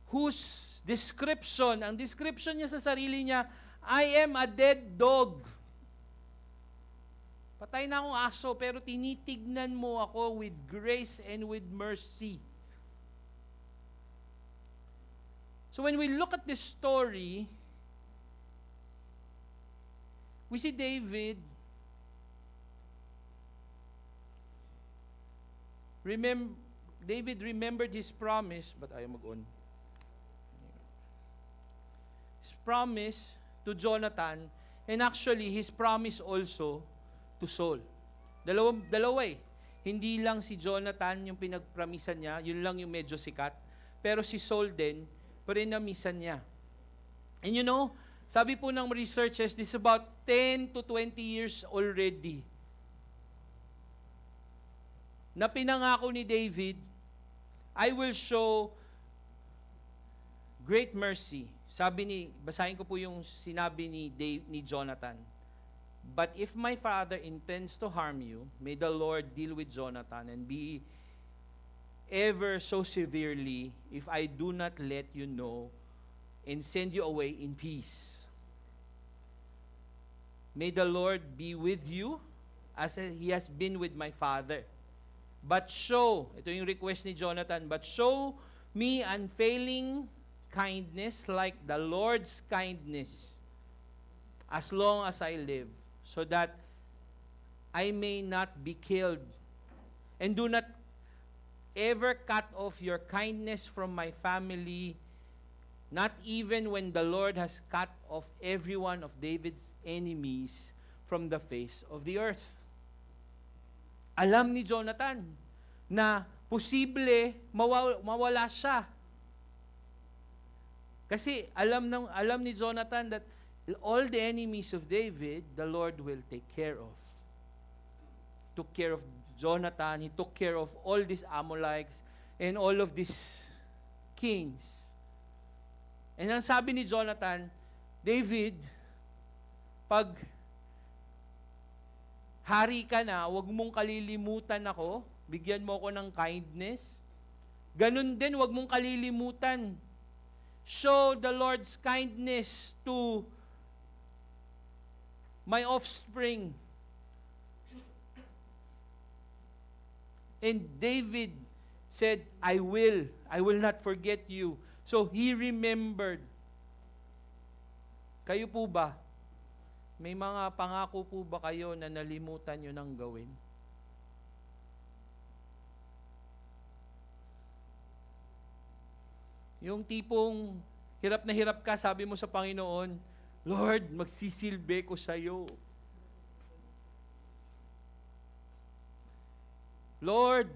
whose ang description niya sa sarili niya, I am a dead dog. Patay na akong aso, pero tinitignan mo ako with grace and with mercy. So when we look at this story, we see David remembered his promise, but ayaw mag-on. His promise to Jonathan, and actually his promise also to Saul. Dalawa Hindi lang si Jonathan yung pinagpramisan niya, yun lang yung medyo sikat, pero si Saul din, prinamisan niya. And you know, sabi po ng researchers, this is about 10 to 20 years already na pinangako ni David, I will show great mercy. Basahin ko po yung sinabi ni Jonathan. But if my father intends to harm you, may the Lord deal with Jonathan and be ever so severely if I do not let you know and send you away in peace. May the Lord be with you as He has been with my father. But ito yung request ni Jonathan, but show me unfailing kindness like the Lord's kindness as long as I live, so that I may not be killed. And do not ever cut off your kindness from my family, not even when the Lord has cut off every one of David's enemies from the face of the earth. Alam ni Jonathan na posible mawala siya. Kasi alam ni Jonathan that all the enemies of David, the Lord will take care of. Took care of Jonathan, he took care of all these Amalekites and all of these kings. And ang sabi ni Jonathan, David, pag hari ka na, huwag mong kalilimutan ako, bigyan mo ako ng kindness. Ganun din, huwag mong kalilimutan. Show the Lord's kindness to my offspring. And David said, I will not forget you. So he remembered. Kayo po ba? May mga pangako po ba kayo na nalimutan nyo nang gawin? Yung tipong hirap na hirap ka, sabi mo sa Panginoon, Lord, magsisilbi ko sa iyo. Lord,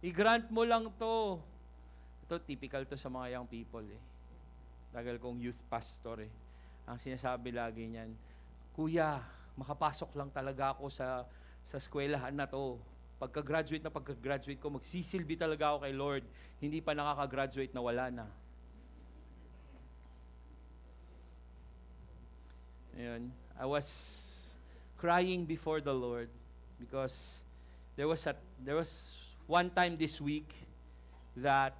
i-grant mo lang to. Ito, typical to sa mga young people Tagal kong youth pastor Ang sinasabi lagi niyan, Kuya, makapasok lang talaga ako sa eskwelahan na to. Pagka-graduate ko, magsisilbi talaga ako kay Lord. Hindi pa nakaka-graduate na wala na. naman, I was crying before the Lord because there was one time this week that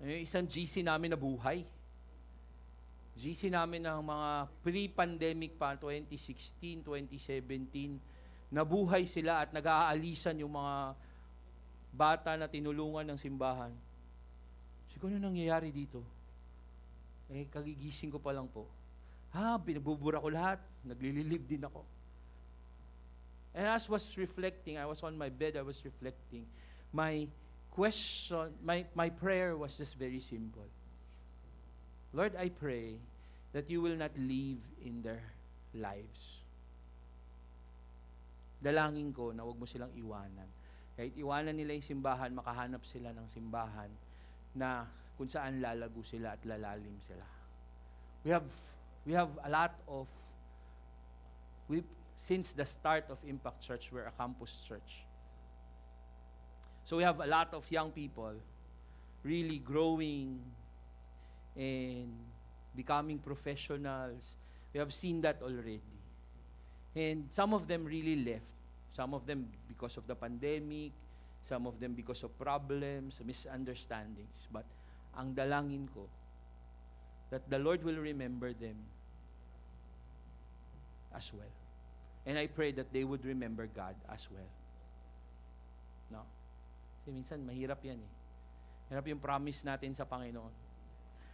isang GC namin nabuhay. GC namin ng mga pre-pandemic pa, 2016, 2017, nabuhay sila at nag-aalisan yung mga bata na tinulungan ng simbahan. Siguro ano nangyayari dito? Kagigising ko pa lang po. Binabubura ko lahat. Naglililib din ako. And as was reflecting, I was on my bed, I was reflecting. My prayer was just very simple. Lord, I pray that you will not leave in their lives. Dalangin ko na huwag mo silang iwanan. Kahit iwanan nila yung simbahan, makahanap sila ng simbahan na kung saan lalago sila at lalalim sila. We have a lot of, since the start of Impact Church, we're a campus church. So we have a lot of young people really growing and becoming professionals. We have seen that already. And some of them really left. Some of them because of the pandemic, some of them because of problems, misunderstandings. But ang dalangin ko, that the Lord will remember them as well. And I pray that they would remember God as well. No? Kasi minsan, mahirap yan eh. Mahirap yung promise natin sa Panginoon.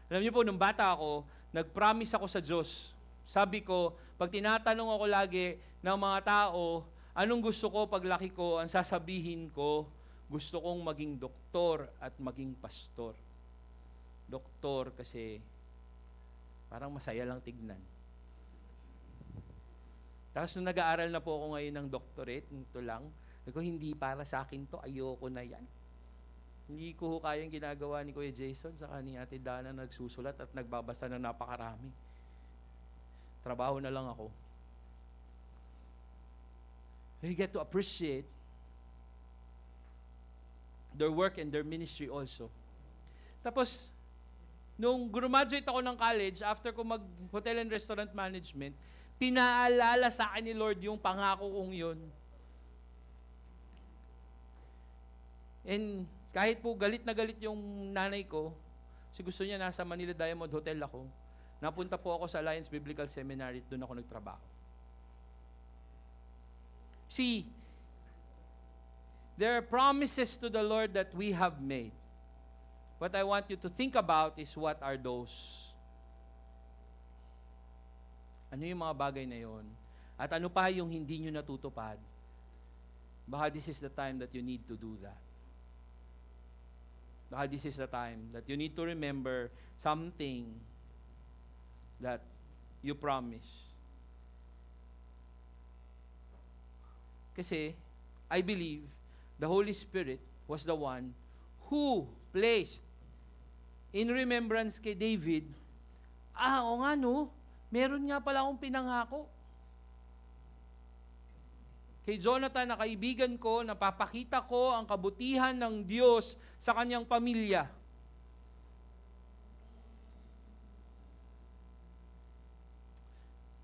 Alam niyo po, nung bata ako, nag-promise ako sa Diyos. Sabi ko, pag tinatanong ako lagi ng mga tao, anong gusto ko paglaki ko, ang sasabihin ko, gusto kong maging doktor at maging pastor. Doktor kasi parang masaya lang tignan. Tapos nung nag-aaral na po ako ngayon ng doctorate, ito lang, ko hindi para sa akin to, ayoko na yan. Hindi ko kayang ginagawa ni Kuya Jason sa ni Ate Dana nagsusulat at nagbabasa ng napakarami. Trabaho na lang ako. You get to appreciate their work and their ministry also. Tapos, nung graduate ako ng college, after ko mag-hotel and restaurant management, pinaalala sa akin ni Lord yung pangako kong yun. And kahit po galit na galit yung nanay ko, kasi gusto niya nasa Manila Diamond Hotel ako, napunta po ako sa Alliance Biblical Seminary, doon ako nagtrabaho. See, there are promises to the Lord that we have made. What I want you to think about is what are those? Ano yung mga bagay na yon? At ano pa yung hindi nyo natutupad? Baka this is the time that you need to do that. Baka this is the time that you need to remember something that you promised. Kasi, I believe, the Holy Spirit was the one who placed in remembrance kay David, o nga no, meron nga pala akong pinangako. Kay Jonathan na kaibigan ko, napapakita ko ang kabutihan ng Diyos sa kanyang pamilya.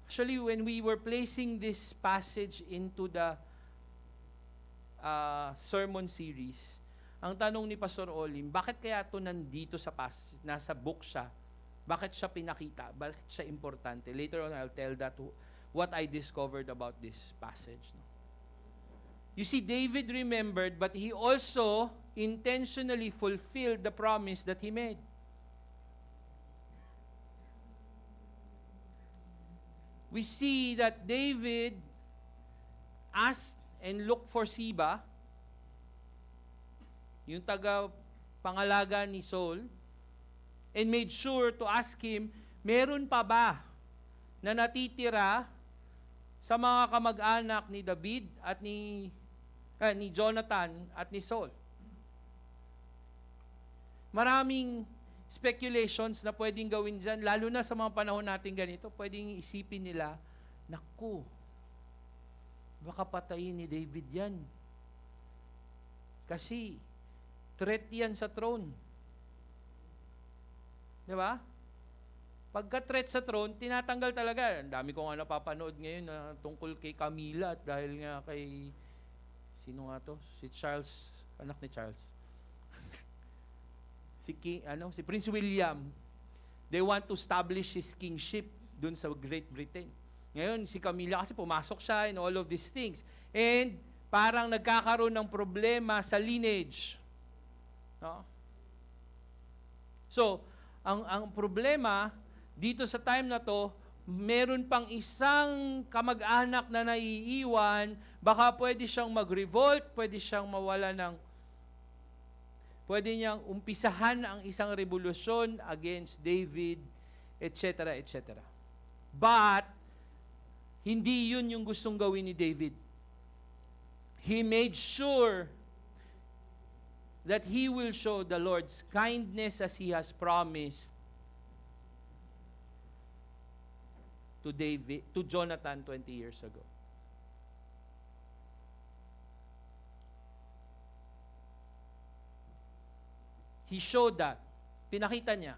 Actually, when we were placing this passage into the sermon series, ang tanong ni Pastor Olim, bakit kaya ito nandito sa passage, nasa book siya? Bakit siya pinakita? Bakit siya importante? Later on, I'll tell that what I discovered about this passage. No? You see, David remembered, but he also intentionally fulfilled the promise that he made. We see that David asked and looked for Siba, yung taga-pangalaga ni Saul, and made sure to ask him, meron pa ba na natitira sa mga kamag-anak ni David at ni Jonathan at ni Saul? Maraming speculations na pwedeng gawin dyan, lalo na sa mga panahon natin ganito, pwedeng isipin nila, naku, baka patayin ni David yan. Kasi, threat yan sa throne. Di ba? Pagka-threat sa throne, tinatanggal talaga. Ang dami ko nga napapanood ngayon na tungkol kay Camilla at dahil nga kay, sino nga to? Si Charles, anak ni Charles. Si Prince William. They want to establish his kingship dun sa Great Britain. Ngayon, si Camilla kasi pumasok siya in all of these things. And parang nagkakaroon ng problema sa lineage. No? So, ang problema, dito sa time na to, meron pang isang kamag-anak na naiiwan, baka pwede siyang mag-revolt, pwede siyang pwede niyang umpisahan ang isang revolusyon against David, etc., etc. But, hindi yun yung gustong gawin ni David. He made sure that he will show the Lord's kindness as he has promised to Jonathan 20 years ago. He showed that. Pinakita niya.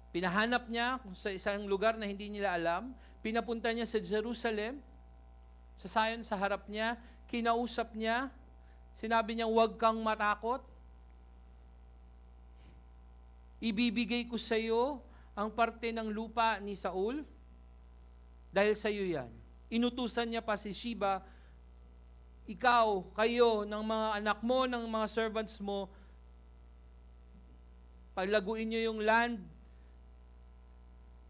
Pinahanap niya sa isang lugar na hindi nila alam. Pinapunta niya sa Jerusalem. Sa Zion, sa harap niya. Kinausap niya. Sinabi niya, huwag kang matakot. Ibibigay ko sa iyo ang parte ng lupa ni Saul. Dahil sa iyo yan. Inutusan niya pa si Sheba, ikaw, kayo, ng mga anak mo, ng mga servants mo, paglaguin nyo yung land,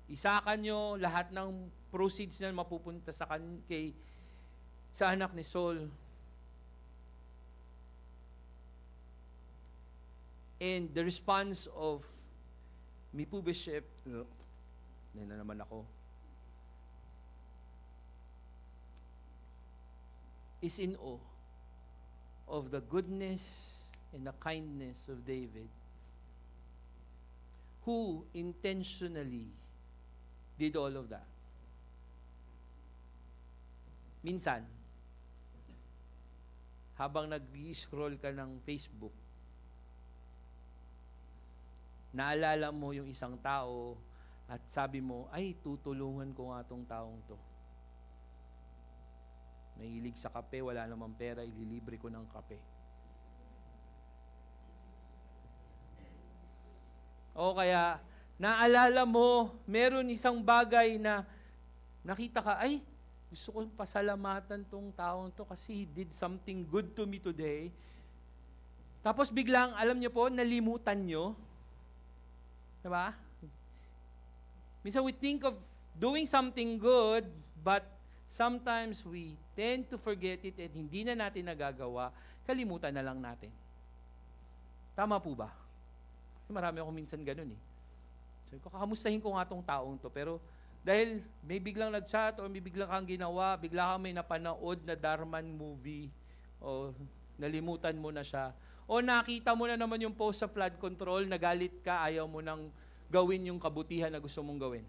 isakan nyo, lahat ng proceeds na mapupunta sa anak ni Saul. And the response of Mephibosheth, na naman ako, is in awe of the goodness and the kindness of David, who intentionally did all of that. Minsan, habang nag-scroll ka ng Facebook, naalala mo yung isang tao at sabi mo, ay, tutulungan ko nga tong taong to. Mahilig sa kape, wala namang pera, ililibre ko ng kape. O kaya, naalala mo, meron isang bagay na nakita ka, ay, gusto kong pasalamatan tong taong to kasi he did something good to me today. Tapos biglang, alam niyo po, nalimutan niyo. Diba? Minsan we think of doing something good, but sometimes we tend to forget it at hindi na natin nagagawa, kalimutan na lang natin. Tama po ba? Marami ako minsan ganun eh. So, kakamustahin ko nga tong taong to, pero dahil may biglang nag-chat o may biglang kang ginawa, bigla kang may napanood na Dharman movie, o nalimutan mo na siya, o nakita mo na naman yung post sa flood control, nagalit ka, ayaw mo nang gawin yung kabutihan na gusto mong gawin.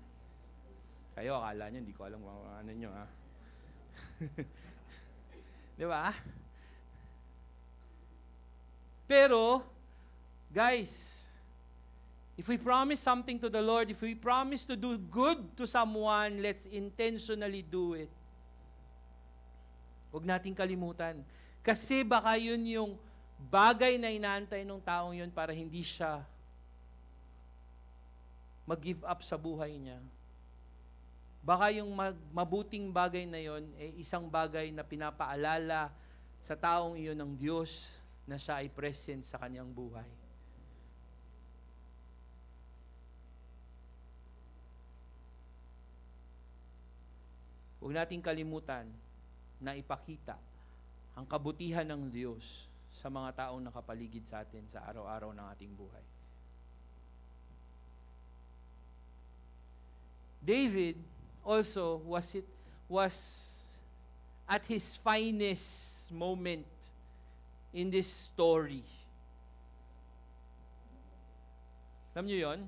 Kayo, akala nyo, hindi ko alam kung ano nyo, ha? Di ba? Pero, guys, if we promise something to the Lord, if we promise to do good to someone, let's intentionally do it. Huwag nating kalimutan. Kasi baka yun yung bagay na inaantay ng taong yun para hindi siya mag-give up sa buhay niya. Baka yung mabuting bagay na yon ay isang bagay na pinapaalala sa taong iyon ng Diyos na siya ay present sa kanyang buhay. Huwag nating kalimutan na ipakita ang kabutihan ng Diyos sa mga taong nakapaligid sa atin sa araw-araw ng ating buhay. David also was at his finest moment in this story. Alam niyo yon?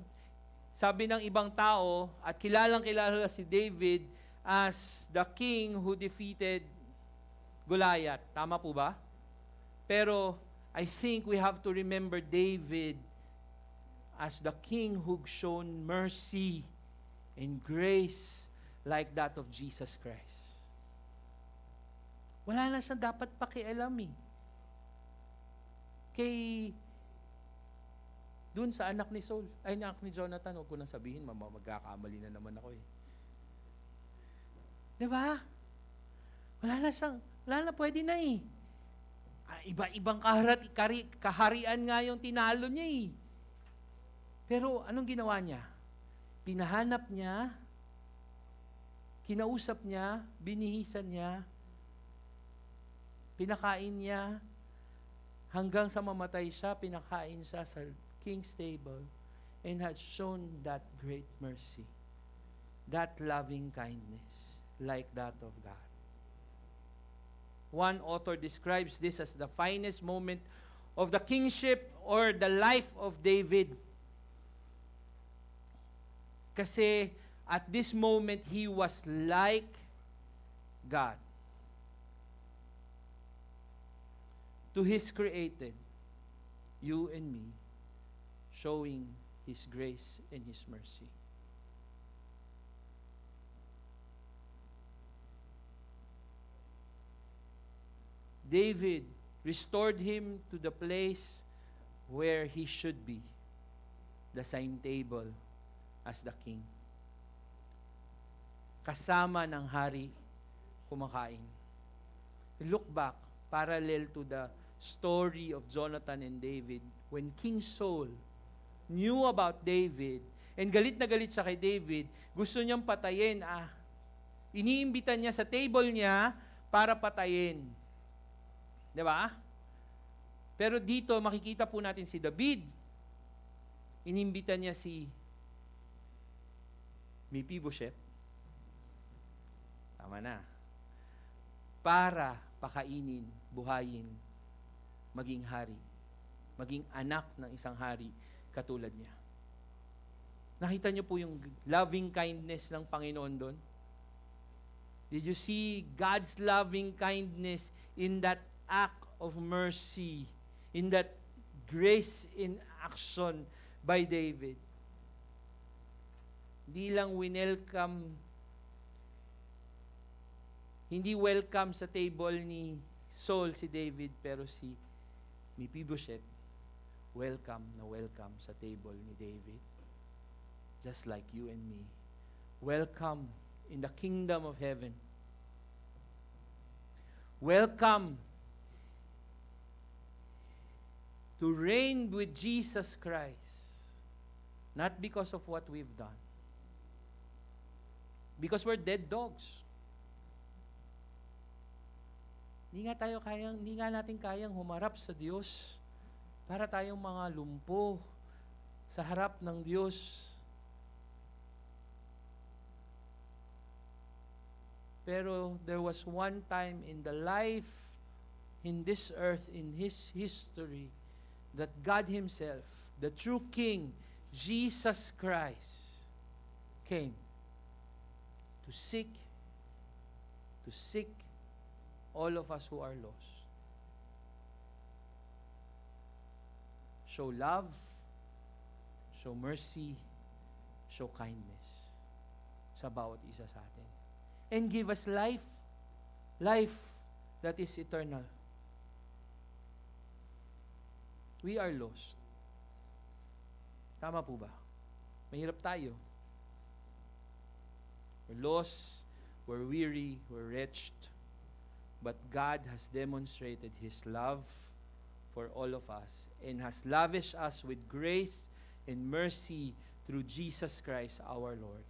Sabi ng ibang tao, at kilalang-kilala si David as the king who defeated Goliath. Tama po ba? Pero I think we have to remember David as the king who shown mercy and grace like that of Jesus Christ. Wala na siyang dapat pakialam eh. Dun sa anak ni Saul, anak ni Jonathan, huwag ko nang sabihin, magkakamali na naman ako eh. Diba? Wala na, pwede na eh. Iba-ibang kaharian nga yung tinalo niya eh. Pero anong ginawa niya? Pinahanap niya, kinausap niya, binihisan niya, pinakain niya, hanggang sa mamatay siya, pinakain siya sa king's table, and had shown that great mercy, that loving kindness, like that of God. One author describes this as the finest moment of the kingship or the life of David. Kasi at this moment, he was like God to His created, you and me, showing His grace and His mercy. David restored him to the place where he should be, the same table as the king. Kasama ng hari, kumakain. Look back, parallel to the story of Jonathan and David, when King Saul knew about David, and galit na galit siya kay David, gusto niyang patayin. Iniimbitan niya sa table niya para patayin. Diba? Pero dito, makikita po natin si David. Inimbitan niya si Mephibosheth. Tama na. Para pakainin, buhayin, maging hari. Maging anak ng isang hari katulad niya. Nakita niyo po yung loving kindness ng Panginoon doon? Did you see God's loving kindness in that act of mercy, in that grace in action by David? Hindi welcome sa table ni Saul si David, pero si Mephibosheth, welcome sa table ni David. Just like you and me. Welcome in the kingdom of heaven. Welcome to reign with Jesus Christ. Not because of what we've done. Because we're dead dogs. Hindi nga natin kayang humarap sa Diyos para tayong mga lumpo sa harap ng Diyos. Pero there was one time in the life, in this earth, in His history, that God Himself, the true King, Jesus Christ, came to seek all of us who are lost. Show love, show mercy, show kindness sa bawat isa sa atin. And give us life that is eternal. We are lost. Tama po ba? Mahirap tayo. We're lost, we're weary, we're wretched. But God has demonstrated His love for all of us and has lavished us with grace and mercy through Jesus Christ our Lord.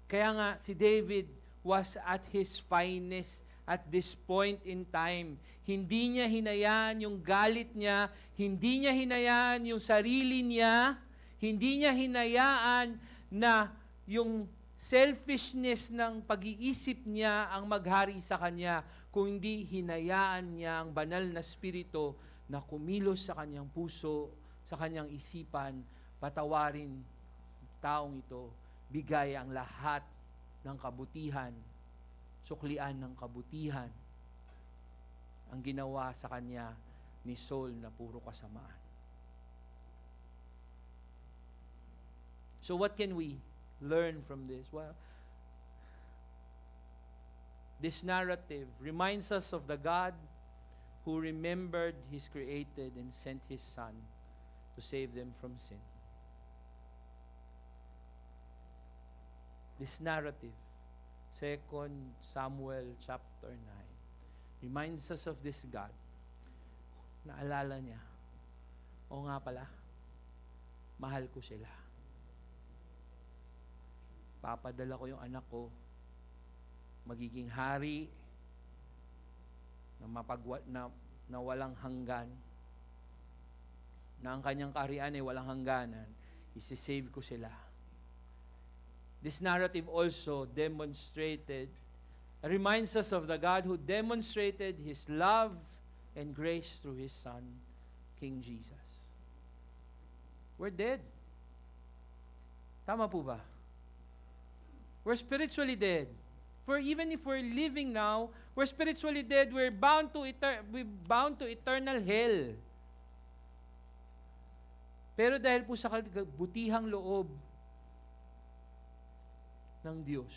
Kaya nga, si David was at his finest at this point in time. Hindi niya hinayaan yung galit niya, hindi niya hinayaan yung sarili niya, hindi niya hinayaan na yung selfishness ng pag-iisip niya ang maghari sa kanya, kundi hinayaan niya ang banal na spirito na kumilos sa kanyang puso, sa kanyang isipan, patawarin taong ito, bigay ang lahat ng kabutihan, suklian ng kabutihan, ang ginawa sa kanya ni Saul na puro kasamaan. So what can we learn from this? Well, this narrative reminds us of the God who remembered His created and sent His Son to save them from sin. This narrative, 2 Samuel chapter 9, reminds us of this God. Naalala niya, o nga pala, mahal ko sila. Papadala ko yung anak ko, magiging hari na walang hanggan, na ang kanyang kaharian ay walang hangganan, isi-save ko sila. This narrative also reminds us of the God who demonstrated His love and grace through His Son, King Jesus. We're dead. Tama po ba? We're spiritually dead. Even if we're living now, we're spiritually dead. We're bound to eternal hell. Pero dahil po sa butihang loob ng Diyos,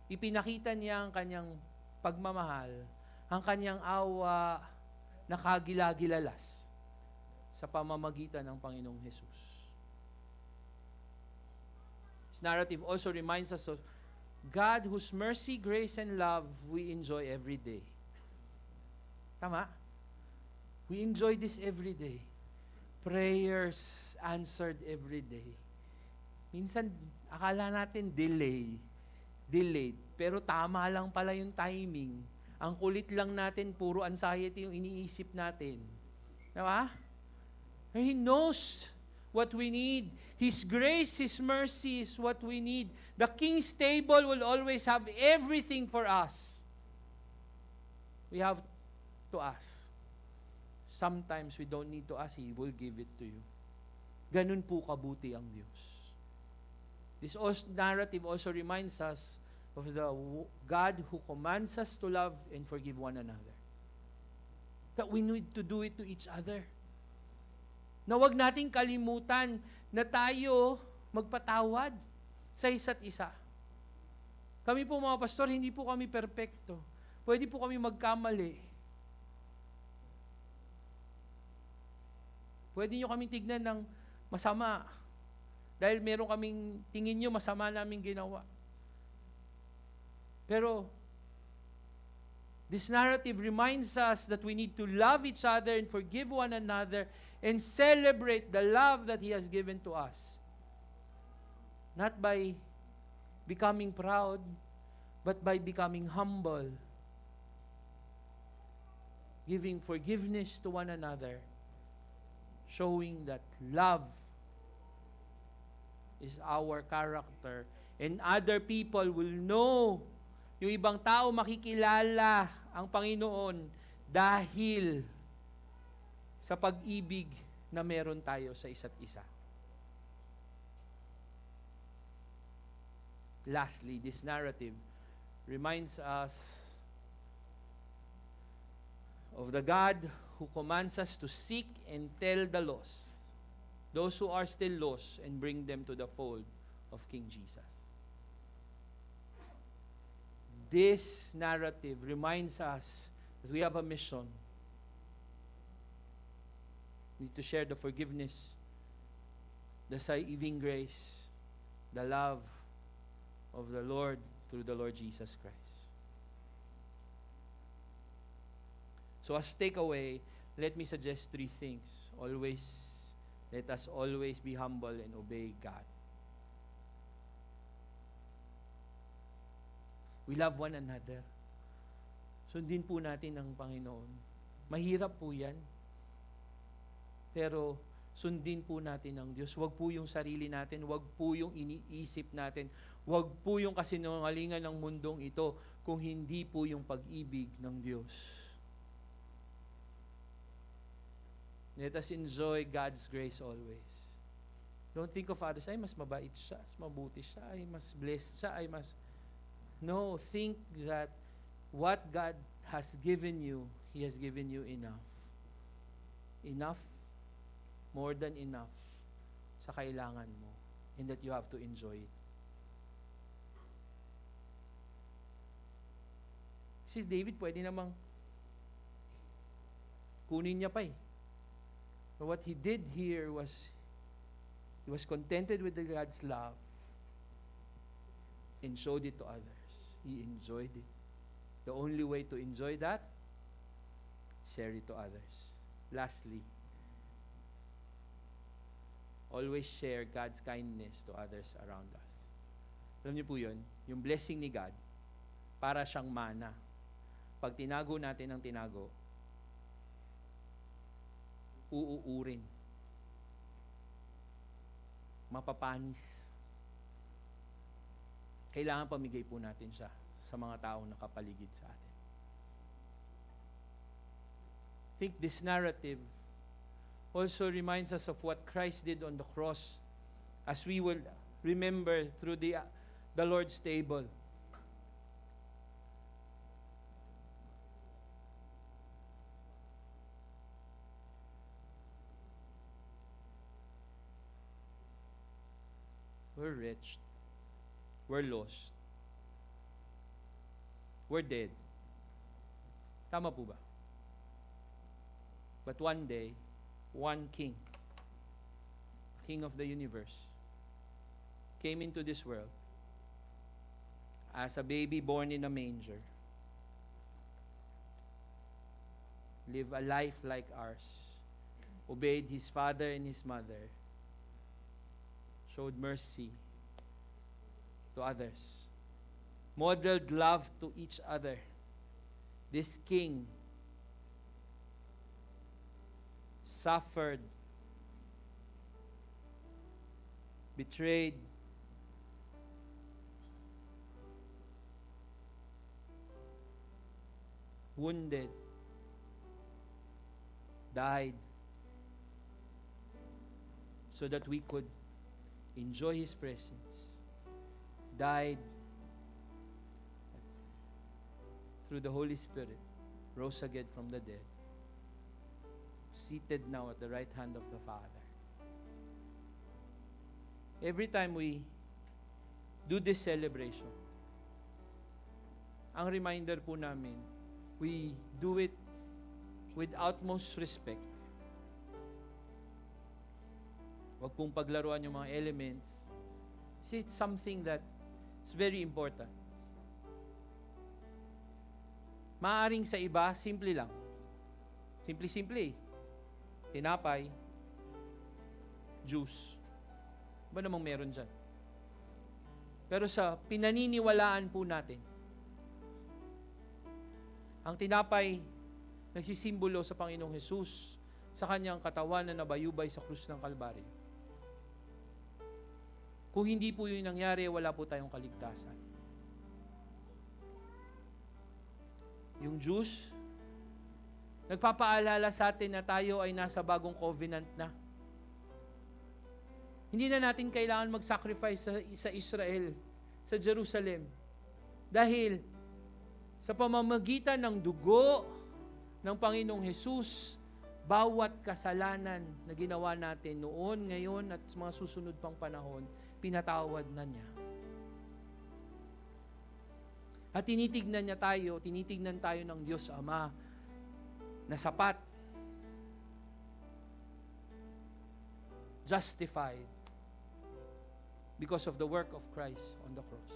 ipinakita niya ang kanyang pagmamahal, ang kanyang awa na kagilagilalas sa pamamagitan ng Panginoong Jesus. This narrative also reminds us of God whose mercy, grace, and love we enjoy every day. Tama? We enjoy this every day. Prayers answered every day. Minsan, akala natin delayed. Pero tama lang pala yung timing. Ang kulit lang natin, puro anxiety yung iniisip natin. Diba? He knows what we need. His grace, His mercy is what we need. The King's table will always have everything for us. We have to ask. Sometimes we don't need to ask, He will give it to you. Ganun po kabuti ang Diyos. This narrative also reminds us of the God who commands us to love and forgive one another. That we need to do it to each other. Na wag nating kalimutan na tayo magpatawad sa isa't isa. Kami po mga pastor, hindi po kami perpekto. Pwede po kami magkamali. Pwede nyo kami tignan ng masama. Dahil meron kaming tingin nyo masama namin ginawa. Pero, this narrative reminds us that we need to love each other and forgive one another and celebrate the love that He has given to us. Not by becoming proud, but by becoming humble. Giving forgiveness to one another. Showing that love is our character. And other people will know, yung ibang tao makikilala ang Panginoon dahil sa pag-ibig na meron tayo sa isa't isa. Lastly, this narrative reminds us of the God who commands us to seek and tell the lost, those who are still lost, and bring them to the fold of King Jesus. This narrative reminds us that we have a mission. We need to share the forgiveness, the saving grace, the love of the Lord through the Lord Jesus Christ. So as takeaway, let me suggest 3 things. Let us always be humble and obey God. We love one another. Sundin po natin ang Panginoon. Mahirap po yan. Pero sundin po natin ang Diyos. Huwag po yung sarili natin. Huwag po yung iniisip natin. Huwag po yung kasinungalingan ng mundong ito kung hindi po yung pag-ibig ng Diyos. Let us enjoy God's grace always. Don't think of others, ay mas mabait siya, mas mabuti siya, ay mas blessed siya, ay mas... No, think that what God has given you, He has given you enough. Enough, more than enough sa kailangan mo. and that you have to enjoy it. Si David, pwede namang kunin niya pa eh. But what he did here was, he was contented with the God's love and showed it to others. He enjoyed it. The only way to enjoy that, share it to others. Lastly, always share God's kindness to others around us. Alam niyo po yun, yung blessing ni God, para siyang mana. Pag tinago natin ang tinago, uuurin. Mapapanis. Kailangan pamigay po natin siya sa mga taong nakapaligid sa atin. I think this narrative also reminds us of what Christ did on the cross, as we will remember through the Lord's table. We're wretched. We're lost. We're dead. Tama po ba? But one day, one king, king of the universe, came into this world as a baby born in a manger, lived a life like ours, obeyed his father and his mother, showed mercy to others, modeled love to each other. This king suffered, betrayed, wounded, died, so that we could enjoy his presence, died through the Holy Spirit, rose again from the dead, seated now at the right hand of the Father. Every time we do this celebration, ang reminder po namin, we do it with utmost respect. Huwag pong paglaruan yung mga elements. See, it's something that is very important. Maaring sa iba, simple lang. Simple-simple eh. Tinapay, juice. Ba namang meron dyan? Pero sa pinaniniwalaan po natin, ang tinapay nagsisimbolo sa Panginoong Hesus sa kanyang katawan na nabayubay sa krus ng Kalbaryo. Kung hindi po yun nangyari, wala po tayong kaligtasan. Yung juice, nagpapaalala sa atin na tayo ay nasa bagong covenant na. Hindi na natin kailangan mag-sacrifice sa Israel, sa Jerusalem. Dahil sa pamamagitan ng dugo ng Panginoong Hesus, bawat kasalanan na ginawa natin noon, ngayon, at sa mga susunod pang panahon, pinatawad na niya. At tinitignan tayo ng Diyos Ama na sapat, justified, because of the work of Christ on the cross.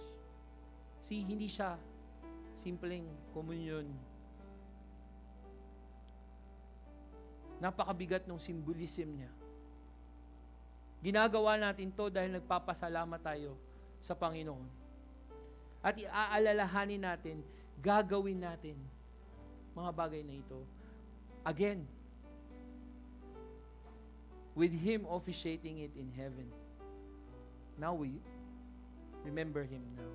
See, hindi siya simpleng komunyon. Napakabigat ng symbolism niya. Ginagawa natin to dahil nagpapasalamat tayo sa Panginoon. At iaalalahanin natin, gagawin natin mga bagay na ito. Again, with Him officiating it in heaven. Now we remember Him now.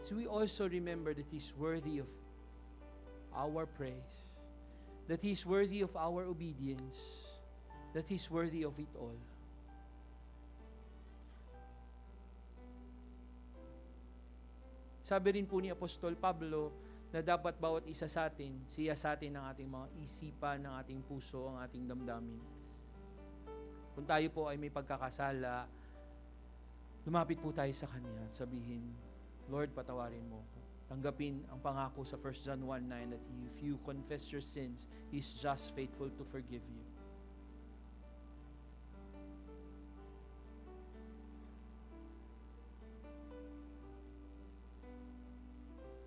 So we also remember that He's worthy of our praise, that He's worthy of our obedience, that He's worthy of it all. Sabi rin po ni Apostol Pablo na dapat bawat isa sa atin, siya sa atin ang ating mga isipan, ang ating puso, ang ating damdamin. Kung tayo po ay may pagkakasala, lumapit po tayo sa Kanya at sabihin, Lord, patawarin mo ko. Tanggapin ang pangako sa 1 John 1:9 that if you confess your sins, He's just faithful to forgive you.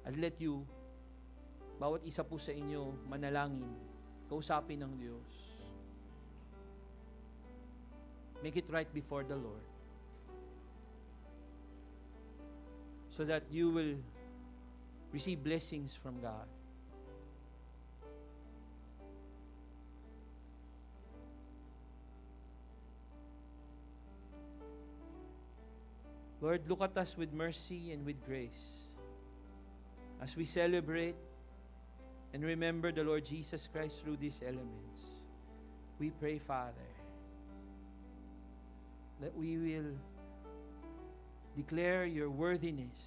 I'll let you, bawat isa po sa inyo, manalangin, kausapin ng Diyos. Make it right before the Lord. So that you will receive blessings from God. Lord, look at us with mercy and with grace. As we celebrate and remember the Lord Jesus Christ through these elements, we pray, Father, that we will declare your worthiness,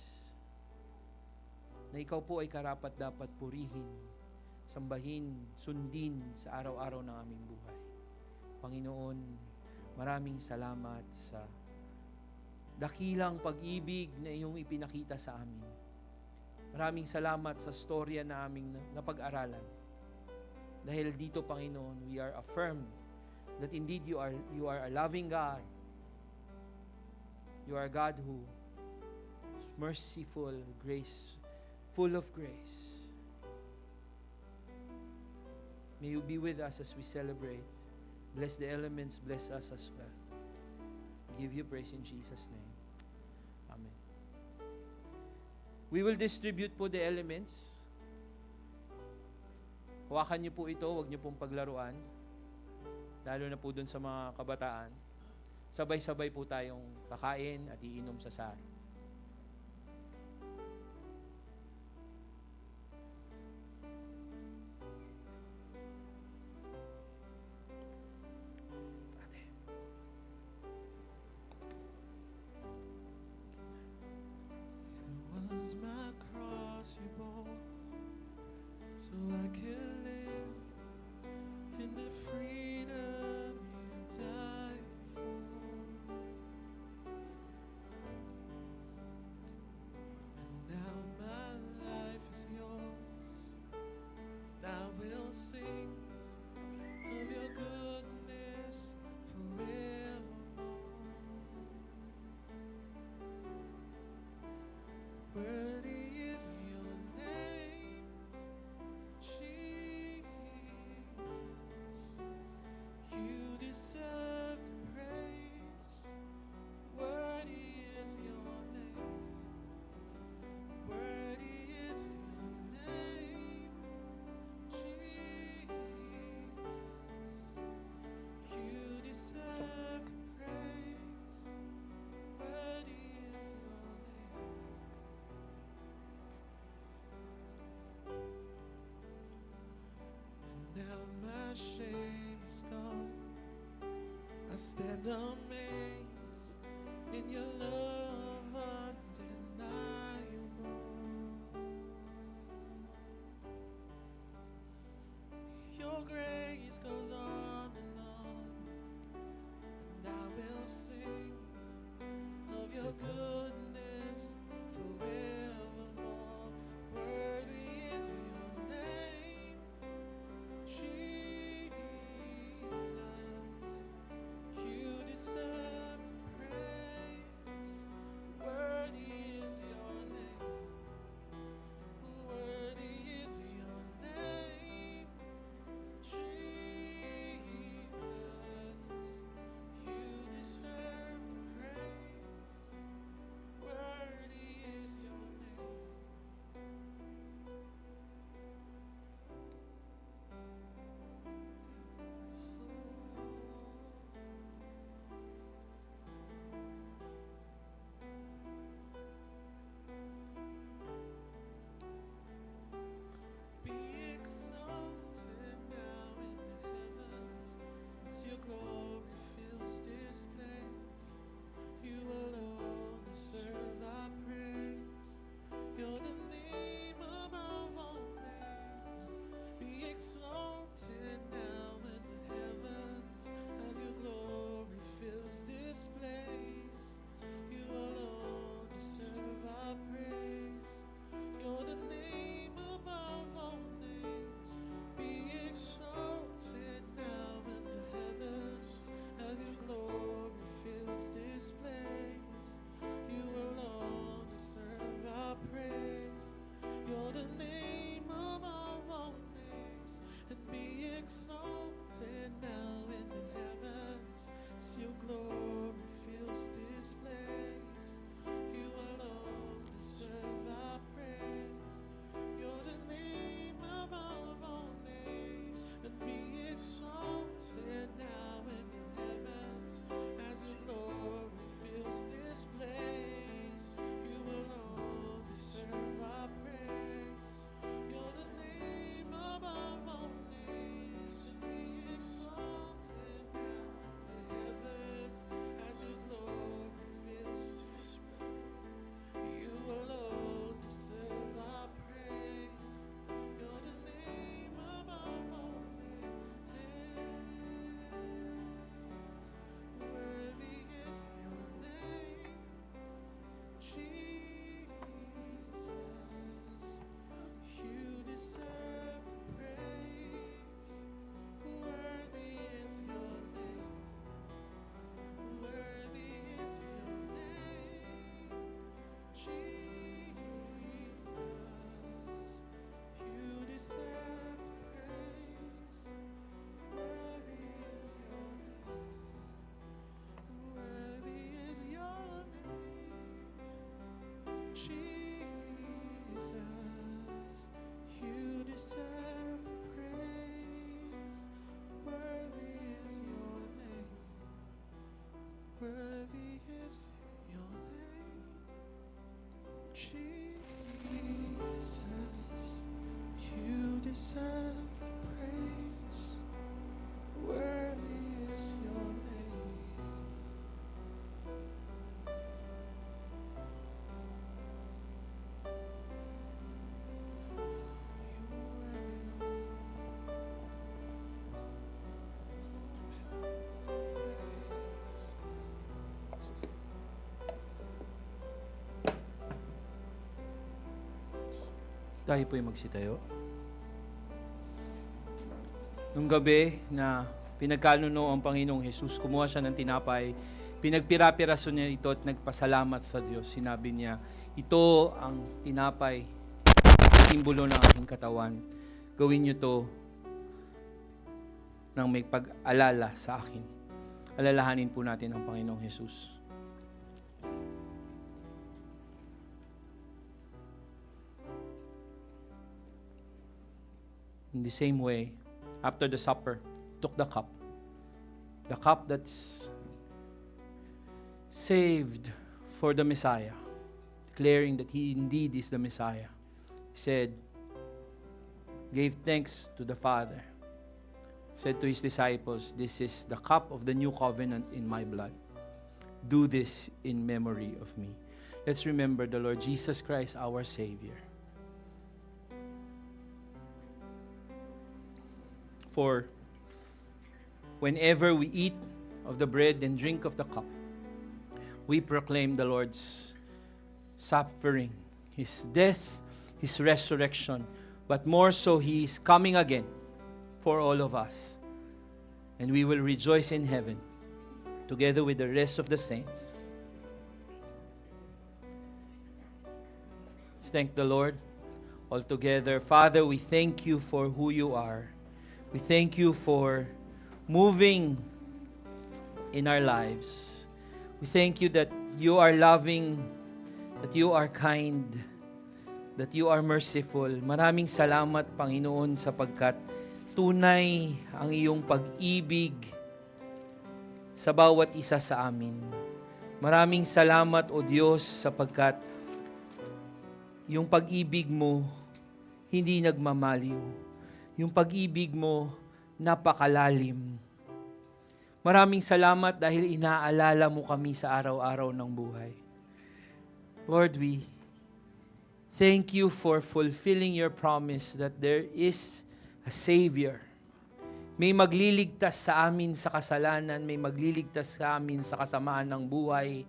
na ikaw po ay karapat-dapat purihin, sambahin, sundin sa araw-araw ng aming buhay. Panginoon, maraming salamat sa dakilang pag-ibig na iyong ipinakita sa amin. Maraming salamat sa storya na aming napag-aralan. Dahil dito, Panginoon, we are affirmed that indeed you are a loving God. You are a God who is merciful, full of grace. May you be with us as we celebrate. Bless the elements, bless us as well. We give you praise in Jesus' name. Amen. We will distribute po the elements. Hawakan niyo po ito, huwag niyo pong paglaruan. Lalo na po dun sa mga kabataan. Sabay-sabay po tayong kakain at iinom sa saro. Was my cross you bore, so I can live in the freedom you died for. And now my life is yours, and I will sing of your goodness forevermore. Worthy is your name, Jesus. You deserve the praise. Worthy is your name. Worthy is your name, Jesus. You deserve the praise. Worthy is your name. Now my shame is gone. I stand amazed in your love undeniable. Your grace goes on, and I will sing of your goodness forevermore. Worthy is your name, Jesus. You deserve the praise. Worthy is your name. Worthy is your name, Jesus. Worthy is your name, Jesus. You deserve the praise. Worthy is your name. Tayo po'y magsitayo. Nung gabi na pinagkanuno ang Panginoong Jesus, kumuha siya ng tinapay, pinagpira-piraso niya ito at nagpasalamat sa Diyos. Sinabi niya, ito ang tinapay, simbolo ng aking katawan. Gawin niyo to nang may pag-alala sa akin. Alalahanin po natin ang Panginoong Jesus. In the same way, after the supper, took the cup that's saved for the Messiah, declaring that He indeed is the Messiah. He said, gave thanks to the Father, said to His disciples, this is the cup of the new covenant in my blood. Do this in memory of me. Let's remember the Lord Jesus Christ, our Savior. For whenever we eat of the bread and drink of the cup, we proclaim the Lord's suffering, His death, His resurrection, but more so, He is coming again for all of us. And we will rejoice in heaven together with the rest of the saints. Let's thank the Lord all together. Father, we thank You for who You are. We thank You for moving in our lives. We thank You that You are loving, that You are kind, that You are merciful. Maraming salamat, Panginoon, sapagkat tunay ang Iyong pag-ibig sa bawat isa sa amin. Maraming salamat, O Diyos, sapagkat yung pag-ibig Mo hindi nagmamaliw. Yung pag-ibig Mo, napakalalim. Maraming salamat dahil inaalala Mo kami sa araw-araw ng buhay. Lord, we thank You for fulfilling Your promise that there is a Savior. May magliligtas sa amin sa kasalanan, may magliligtas sa amin sa kasamaan ng buhay,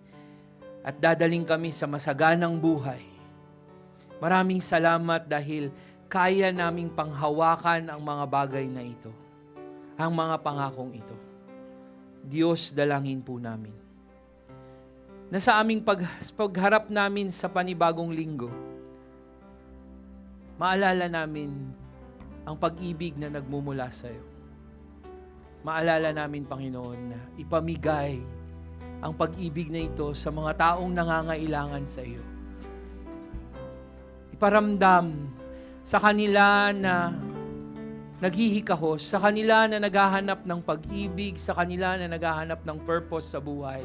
at dadaling kami sa masaganang buhay. Maraming salamat dahil kaya naming panghawakan ang mga bagay na ito, ang mga pangakong ito. Diyos, dalangin po namin na sa aming pagharap namin sa panibagong linggo, maalala namin ang pag-ibig na nagmumula sa iyo. Maalala namin, Panginoon, na ipamigay ang pag-ibig na ito sa mga taong nangangailangan sa iyo. Iparamdam sa kanila na naghihikahos, sa kanila na naghahanap ng pag-ibig, sa kanila na naghahanap ng purpose sa buhay.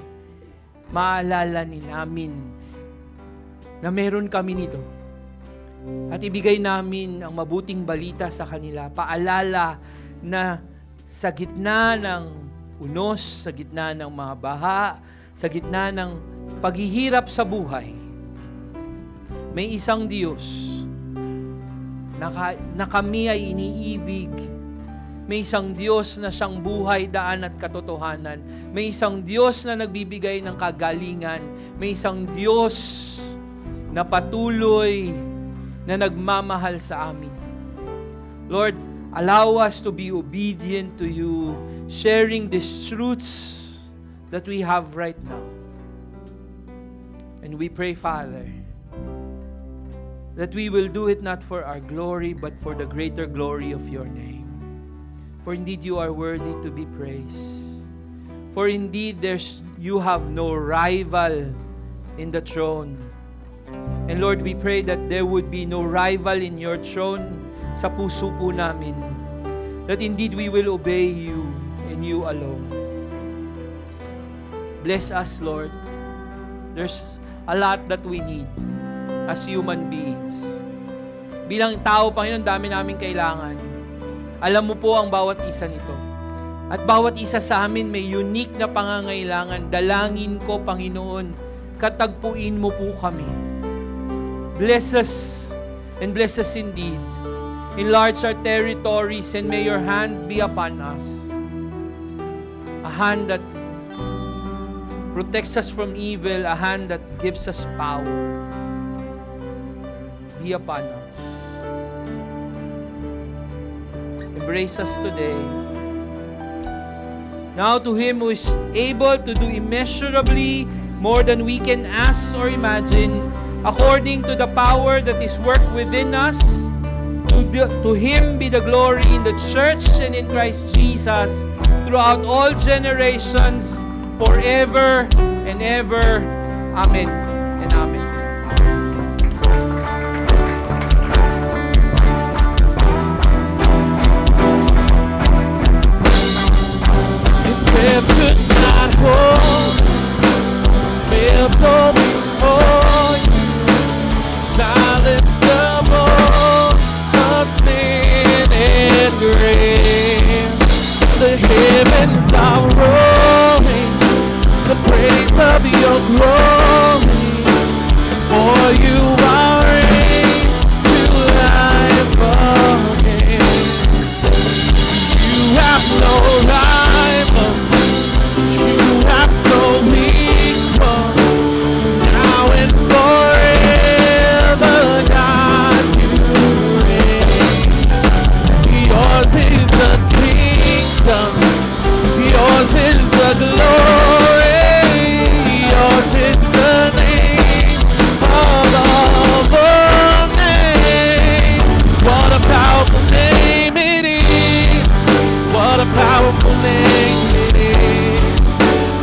Maalala namin na meron kami nito. At ibigay namin ang mabuting balita sa kanila. Paalala na sa gitna ng unos, sa gitna ng mga baha, sa gitna ng paghihirap sa buhay, may isang Diyos na kami ay iniibig. May isang Diyos na siyang buhay, daan at katotohanan. May isang Diyos na nagbibigay ng kagalingan. May isang Diyos na patuloy na nagmamahal sa amin. Lord, allow us to be obedient to You, sharing these truths that we have right now. And we pray, Father, that we will do it not for our glory, but for the greater glory of Your name. For indeed You are worthy to be praised. For indeed You have no rival in the throne. And Lord, we pray that there would be no rival in Your throne sa puso po namin. That indeed we will obey You and You alone. Bless us, Lord. There's a lot that we need as human beings. Bilang tao, Panginoon, dami namin kailangan. Alam mo po ang bawat isa nito. At bawat isa sa amin may unique na pangangailangan. Dalangin ko, Panginoon, katagpuin mo po kami. Bless us and bless us indeed. Enlarge our territories and may your hand be upon us. A hand that protects us from evil, a hand that gives us power. Be upon us. Embrace us today. Now to Him who is able to do immeasurably more than we can ask or imagine, according to the power that is worked within us, to Him be the glory in the church and in Christ Jesus throughout all generations, forever and ever. Amen and amen. Death could not hold, built so before you, silence the voice of sin and grave. The heavens are rolling, the praise of your glory, for you are raised to life again. You have no rival, you have no equal, now and forever, God, you reign. Yours is the kingdom, yours is the glory, yours is the name above all names. What a powerful name it is, what a powerful name it is,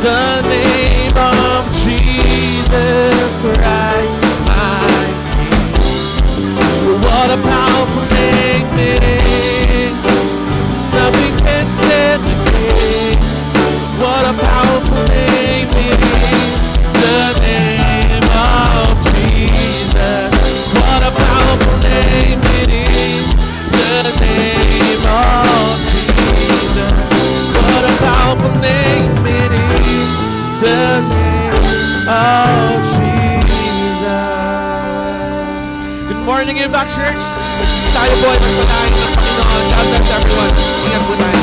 the name of Jesus Christ, my King. What a powerful name it is, nothing can stand against. What a powerful name it is, the name of Jesus. What a powerful name it is, the name of Jesus. What a powerful name it is, the name of Jesus. Good morning, Impact Church. Tayo po ay magpalain ng Panginoon. God bless everyone. Ingat po tayo.